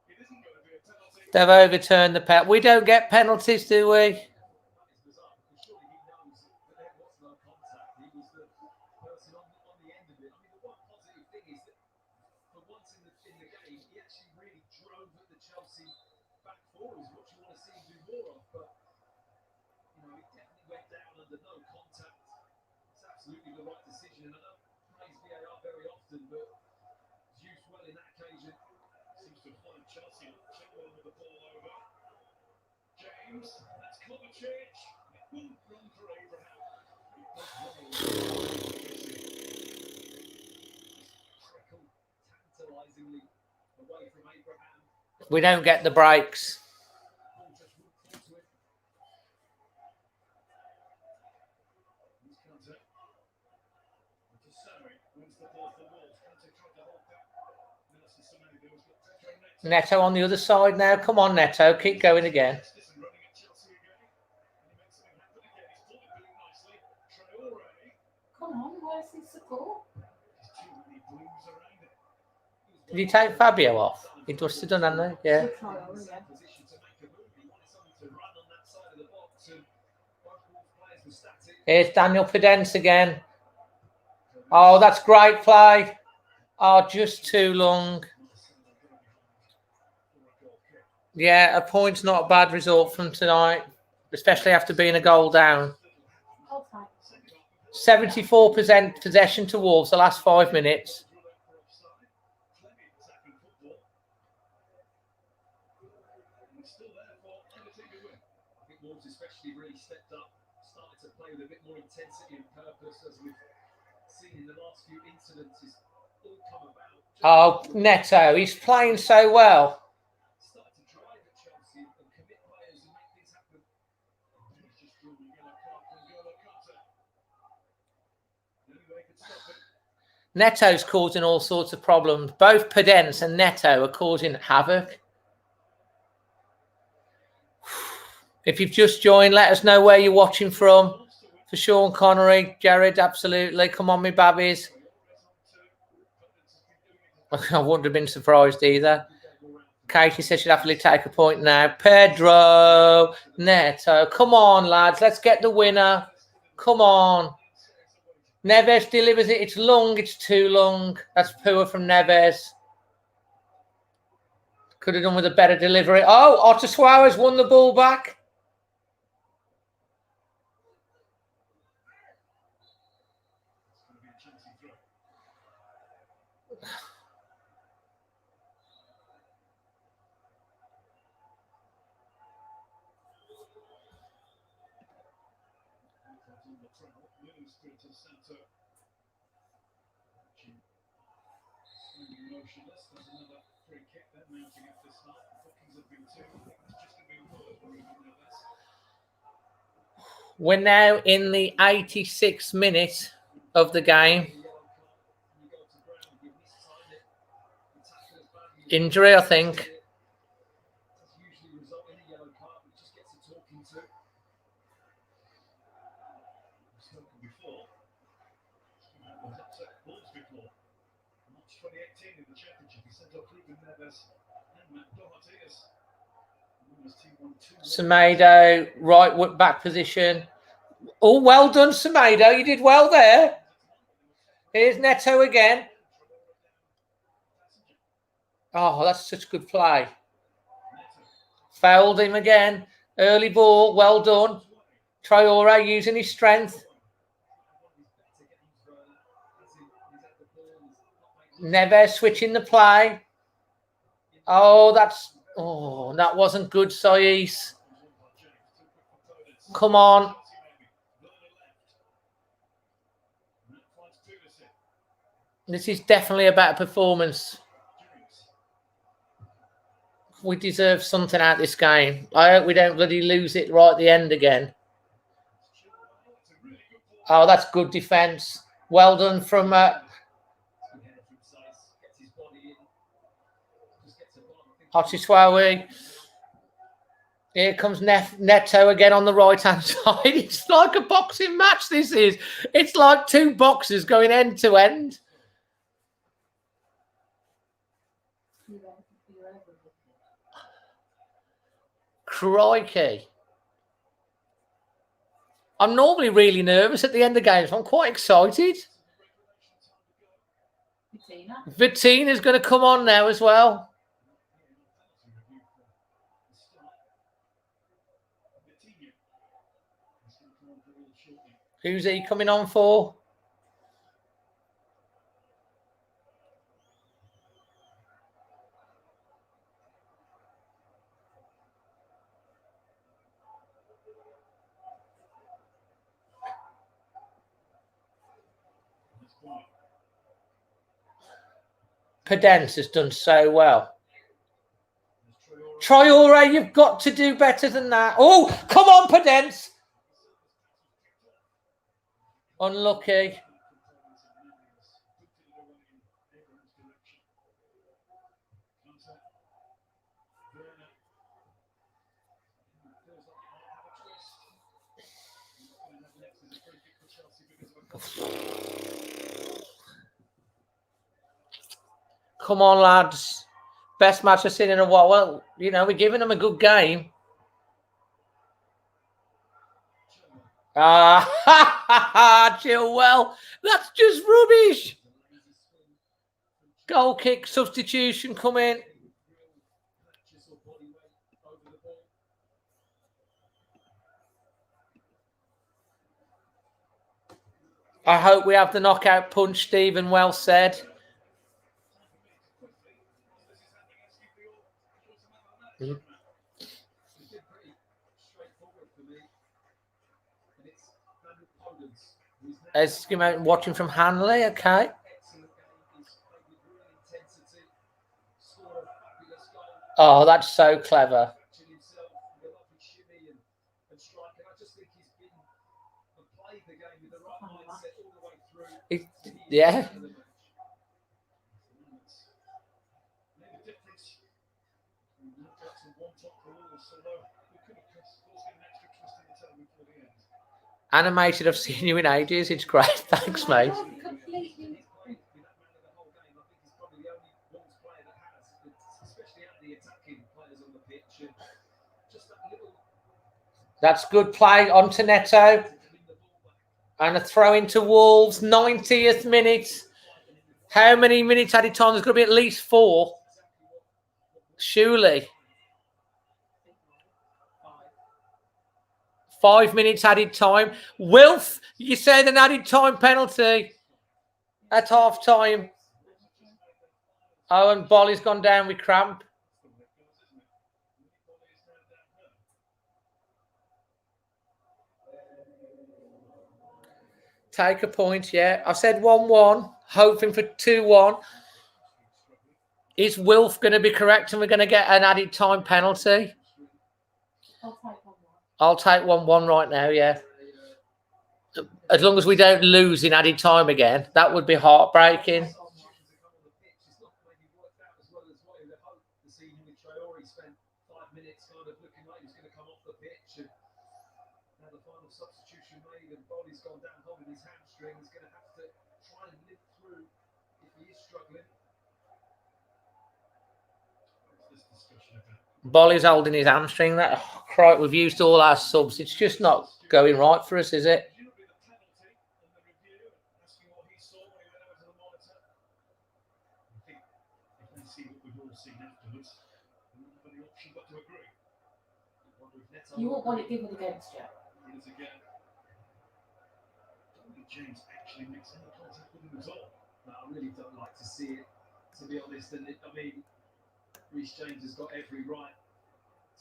It isn't going to be a penalty. They've overturned the penalty. We don't get penalties, do we? That is bizarre because surely he knows that there was no contact. He was the person on the end of it. I mean, the one positive thing is that for once in the game, he actually really drove at the Chelsea back four. Is what you want to see him do more of. But you know, it definitely went down under no contact. It's absolutely the right decision, and I don't praise VAR very often, but it's used well in that occasion. Seems to have followed Chelsea. Chilwell with the ball over. James, that's Kovacic. It wouldn't run for Abraham. It was trickled tantalisingly away from Abraham. We don't get the breaks. Ball just wouldn't fall to it. He's Kante. To Sarri, wins the ball for Wolves. Kante tried to hold that. Nelson Semedo has got Pedro Neto. Neto on the other side now. Come on, Neto. Keep going again. Listen, running at Chelsea again. And he makes something happen again. He's pulled it really nicely. Traore. Come on, where's his support? There's too many blues around it. Did he take Fabio off? He must have done, hadn't he? Yeah. Position to make a move. He wanted something to run on that side of the box, and both Wolves players were static. Here's Daniel Pedence again. Oh, that's great play. Oh, just too long. Yeah, a point's not a bad result from tonight, especially after being a goal down. 74% possession to Wolves the last 5 minutes. Wolves especially really stepped up, started to play with a bit more intensity and purpose, as we've seen in the last few incidences all come about. Oh, Neto, he's playing so well. Started to drive at Chelsea and commit players and make things happen. He's just drawn a yellow card from N'Golo Kante. The only way he could stop it. Neto's causing all sorts of problems. Both Pedence and Neto are causing havoc. If you've just joined, let us know where you're watching from. For Sean Connery, Jared, absolutely. Come on, me babbies. I wouldn't have been surprised either. Katie says she'd happily take a point now. Pedro, Neto. Come on, lads. Let's get the winner. Come on. Neves delivers it. It's long. It's too long. That's poor from Neves. Could have done with a better delivery. Oh, Otto Suarez won the ball back. Motionless. There's another free kick there mounting up this half. The bookings have been two. I think it's just going to be Wolves or even Neves. We're now in the 86th minute of the game. Injury, I think. Usually result in a yellow card, which just gets a talking to. We've spoken before. Wolves upset Wolves before. March 2018 in the Championship, he sent off Ruben Neves and Matt Doherty as Wolves team won 2-1. Semedo, right back position. Oh, well done, Semedo. You did well there. Here's Neto again. Oh, that's such good play. Fouled him again. Early ball. Well done. Traore using his strength. Neves switching the play. Oh, that wasn't good, Sois. Come on. This is definitely a better performance. We deserve something out of this game. I hope we don't bloody lose it right at the end again. Oh, that's good defence. Well done from Hotiswawi. Here comes Neto again on the right-hand side. It's like a boxing match, this is. It's like two boxers going end to end. Crikey. I'm normally really nervous at the end of games. I'm quite excited. Vittina's going to come on now as well. Who's he coming on for? Pedence has done so well. Traore, you've got to do better than that. Oh, come on, Pedence. Unlucky. Come on, lads. Best match I've seen in a while. Well, you know, we're giving them a good game. Chilwell. That's just rubbish. Goal kick, substitution coming. I hope we have the knockout punch, Stephen. Well said. Watching from Hanley, okay. Oh, that's so clever. Yeah. Animated, I've seen you in ages. It's great. Thanks, mate. That's good play on to Neto. And a throw into Wolves. 90th minute. How many minutes added time? There's going to be at least 4. Surely. 5 minutes added time. Wilf, you said an added time penalty at half time. Oh, and Bolly's gone down with cramp. Take a point, yeah. I said 1-1, hoping for 2-1. Is Wilf going to be correct and we're going to get an added time penalty? I'll take 1-1 right now, yeah. As long as we don't lose in added time again, that would be heartbreaking. Bolly's holding his hamstring. That crap, we've used all our subs. It's just not going right for us, is it? You won't want it given against you. James actually makes any contact with him at all. I really don't like to see it, to be honest. And I mean, Reece James has got every right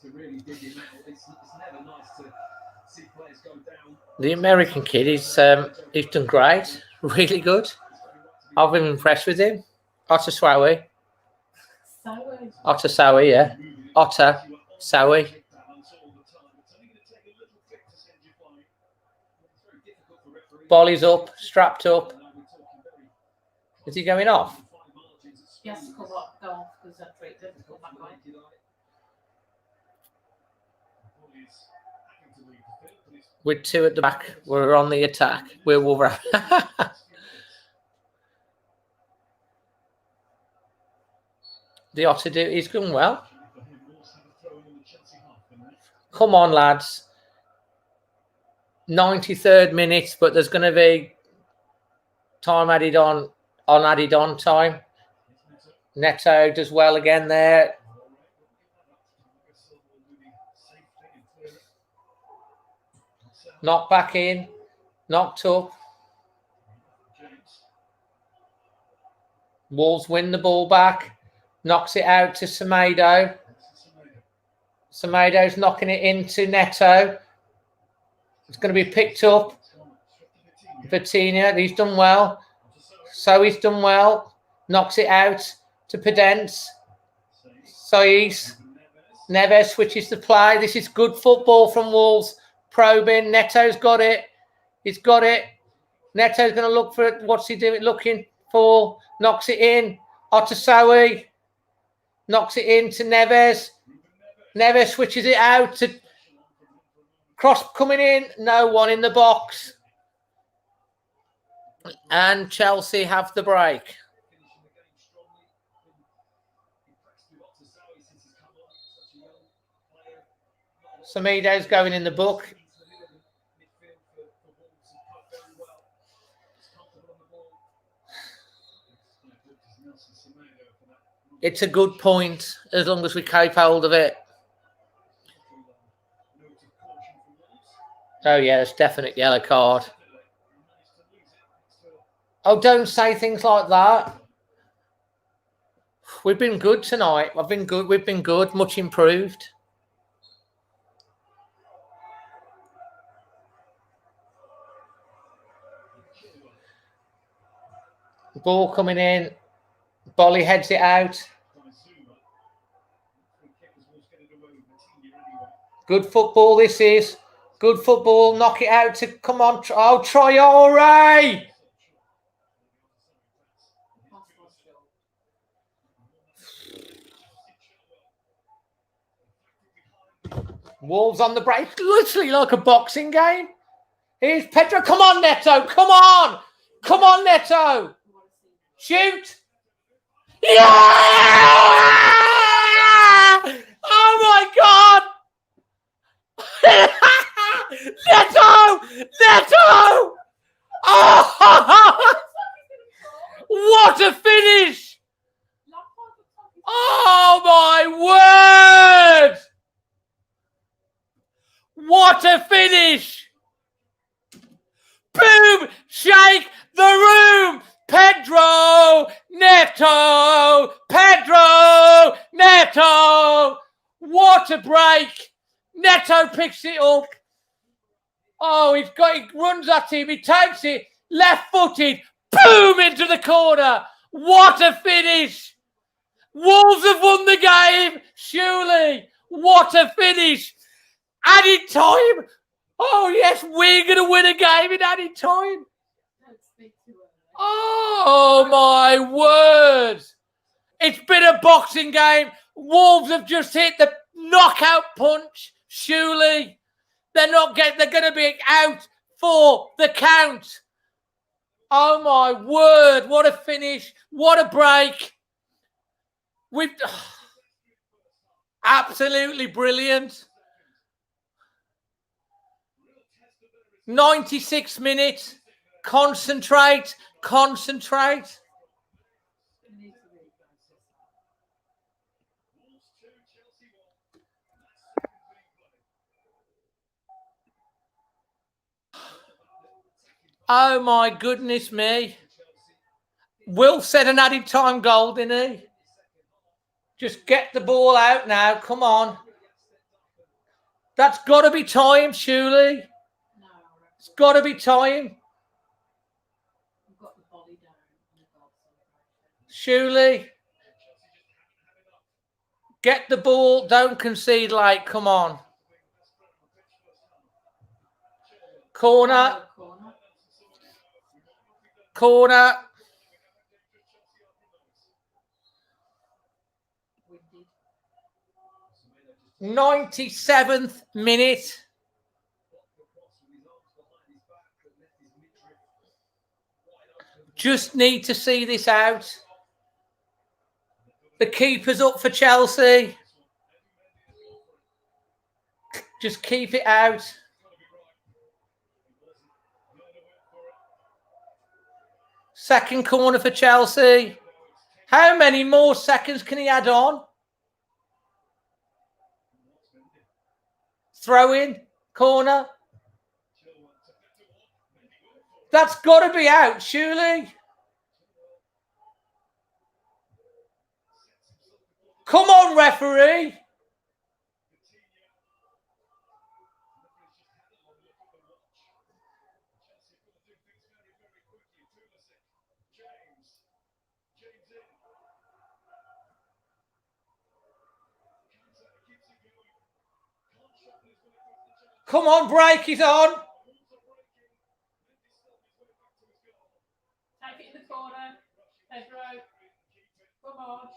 to really dig him out. It's never nice to see players go down. The American kid, he's done great, really good. I've been impressed with him. Otter Sowie. So, Otter Sowie, yeah. Otter Sowie. Volley's up, strapped up. Is he going off? he has to go off because that's right. Doesn't go back on. With 2 at the back. We're on the attack. We're Wolverhampton. The Otter he's going well. Come on, lads. 93rd minute, but there's going to be time added on time. Neto does well again there. Knocked back in. Knocked up. Wolves win the ball back. Knocks it out to Semedo. Semedo's knocking it into Neto. It's going to be picked up. Vitinha, he's done well. So he's done well. Knocks it out to Pedence. Sois. Neves switches the play. This is good football from Wolves. Probing. Neto's got it. He's got it. Neto's going to look for it. What's he doing? Looking for. Knocks it in. Otasowie. Knocks it in to Neves. Neves switches it out to cross coming in. No one in the box. And Chelsea have the break. Semedo's going in the book. It's a good point as long as we keep hold of it. Oh, yeah, it's definite yellow card. Oh, don't say things like that. We've been good tonight. I've been good. We've been good. Much improved. Ball coming in. Bolly heads it out. Good football this is. Good football. Knock it out to... Come on. Oh, Traore! Wolves on the break. Literally like a boxing game. Here's Pedro. Come on, Neto. Come on. Come on, Neto. Shoot. Yeah! Oh, my God. Neto! Neto! Oh! What a finish! Oh, my word! What a finish! Boom! Shake the room! Pedro! Neto! Pedro! Neto! What a break! Neto picks it up. Oh, he runs at him. He takes it left-footed. Boom! Into the corner. What a finish! Wolves have won the game. Surely. What a finish! Added time. Oh, yes, we're going to win a game in added time. Oh, my word. It's been a boxing game. Wolves have just hit the knockout punch. Surely. They're going to be out for the count. Oh, my word. What a finish. What a break. Absolutely brilliant. 96 minutes. Concentrate. Concentrate. Oh, my goodness me. Will set an added time goal, didn't he? Just get the ball out now. Come on. That's got to be time, surely. It's got to be time. Shuley. Get the ball. Don't concede late. Come on. Corner. Corner. 97th minute. Just need to see this out. The keeper's up for Chelsea. Just keep it out. Second corner for Chelsea. How many more seconds can he add on? Throw in. Corner. That's got to be out, surely. Come on, referee. Come on, break it on. Take it in the corner. Pedro. Come on.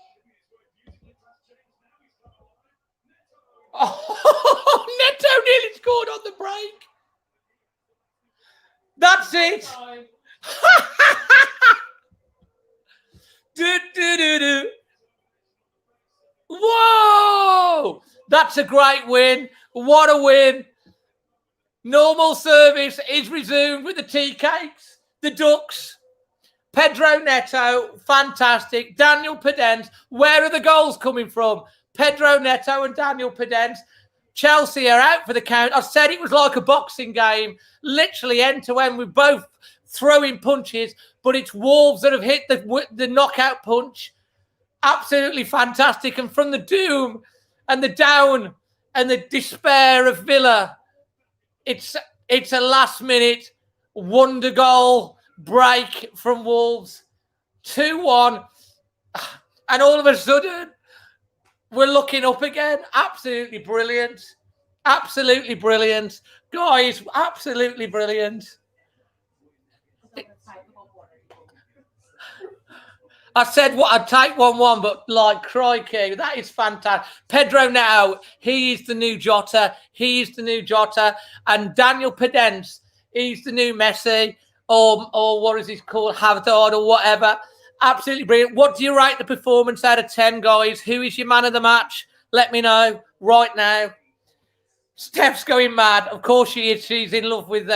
Oh, Neto nearly scored on the break. That's it. Do. Whoa! That's a great win. What a win. Normal service is resumed with the tea cakes, the ducks. Pedro Neto, fantastic. Daniel Podence. Where are the goals coming from? Pedro Neto and Daniel Podence. Chelsea are out for the count. I said it was like a boxing game, literally end to end with both throwing punches, but it's Wolves that have hit the knockout punch. Absolutely fantastic. And from the doom and the down and the despair of Villa, it's a last-minute wonder goal break from Wolves. 2-1. And all of a sudden, we're looking up again. Absolutely brilliant. Absolutely brilliant. Guys, absolutely brilliant. I said what I'd take 1-1, but like crikey, that is fantastic. Pedro Neto, he is the new Jota. He is the new Jota. And Daniel Podence, he's the new Messi, or what is he called, Hazard or whatever. Absolutely brilliant. What do you rate the performance out of 10, guys? Who is your man of the match? Let me know right now. Steph's going mad. Of course she is. She's in love with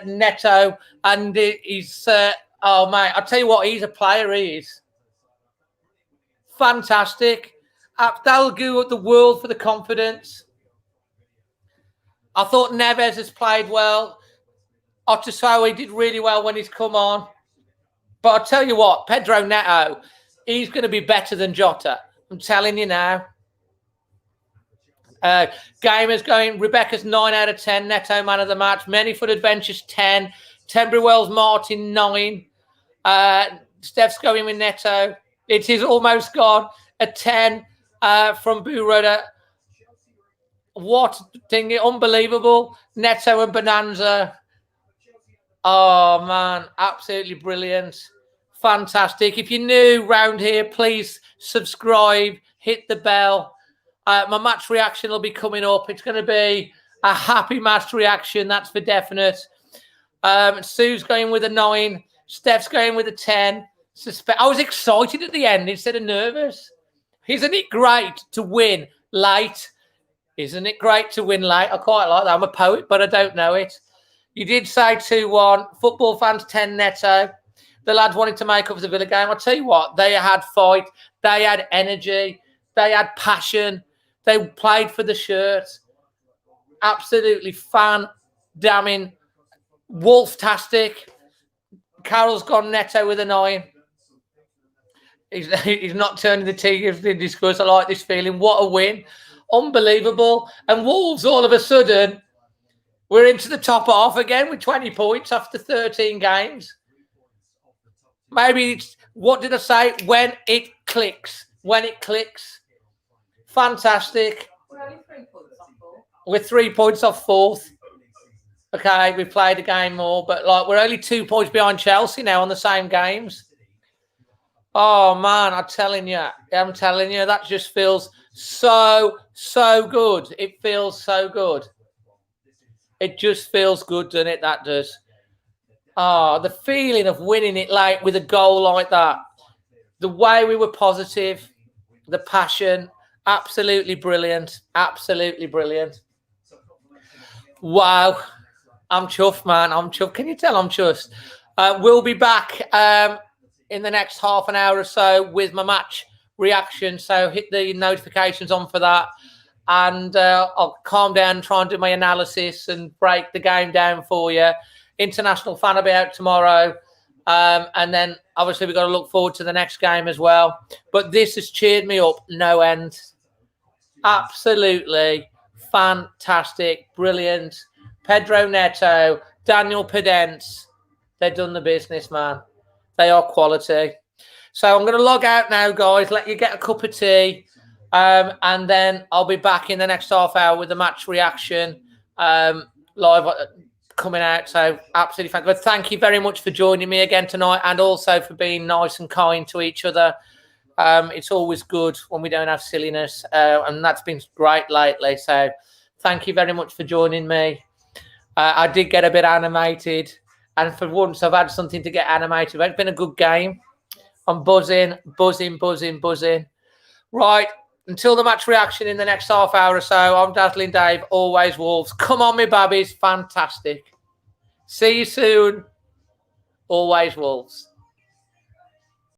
Neto, and he's. Oh, mate, I'll tell you what, he's a player, he is. Fantastic. That'll go at the world for the confidence. I thought Neves has played well. Otasowie did really well when he's come on. But I'll tell you what, Pedro Neto, he's going to be better than Jota. I'm telling you now. Gamers going, Rebecca's 9 out of 10, Neto man of the match. Manyfoot Adventures 10. Tenbury Wells Martin 9. Steph's going with Neto. It is almost gone. A 10 from Boo Rudder. What thing? Unbelievable. Neto and Bonanza. Oh, man. Absolutely brilliant. Fantastic. If you're new round here, please subscribe. Hit the bell. My match reaction will be coming up. It's going to be a happy match reaction. That's for definite. Sue's going with a 9. Steph's going with a 10. I was excited at the end instead of nervous. Isn't it great to win late? Isn't it great to win late? I quite like that. I'm a poet, but I don't know it. You did say 2-1. Football fans 10 Neto. The lads wanted to make up for the Villa game. I'll tell you what, they had fight. They had energy. They had passion. They played for the shirt. Absolutely fan-damning. Wolf-tastic. Carroll's gone Neto with a 9. He's not turning the Tigers in disgrace. I like this feeling. What a win. Unbelievable. And Wolves, all of a sudden, we're into the top half again with 20 points after 13 games. Maybe it's, what did I say? When it clicks. When it clicks. Fantastic. We're only 3 points off fourth. We're 3 points off fourth. Okay, we played a game more, but like we're only 2 points behind Chelsea now on the same games. Oh man, I'm telling you, that just feels so good. It feels so good. It just feels good, doesn't it? That does. Oh, the feeling of winning it late with a goal like that. The way we were positive, the passion, absolutely brilliant. Absolutely brilliant. Wow. I'm chuffed, man. I'm chuffed. Can you tell I'm chuffed? We'll be back in the next half an hour or so with my match reaction. So hit the notifications on for that. And I'll calm down and try and do my analysis and break the game down for you. International fan will be out tomorrow. And then obviously we've got to look forward to the next game as well. But this has cheered me up no end. Absolutely fantastic. Brilliant. Pedro Neto, Daniel Pedence. They've done the business, man. They are quality. So I'm going to log out now, guys. Let you get a cup of tea. And then I'll be back in the next half hour with the match reaction live coming out. So absolutely fantastic. But thank you very much for joining me again tonight and also for being nice and kind to each other. It's always good when we don't have silliness. And that's been great lately. So thank you very much for joining me. I did get a bit animated. And for once, I've had something to get animated about. It's been a good game. I'm buzzing. Right. Until the match reaction in the next half hour or so, I'm Dazzling Dave, always Wolves. Come on, me babbies. Fantastic. See you soon. Always Wolves.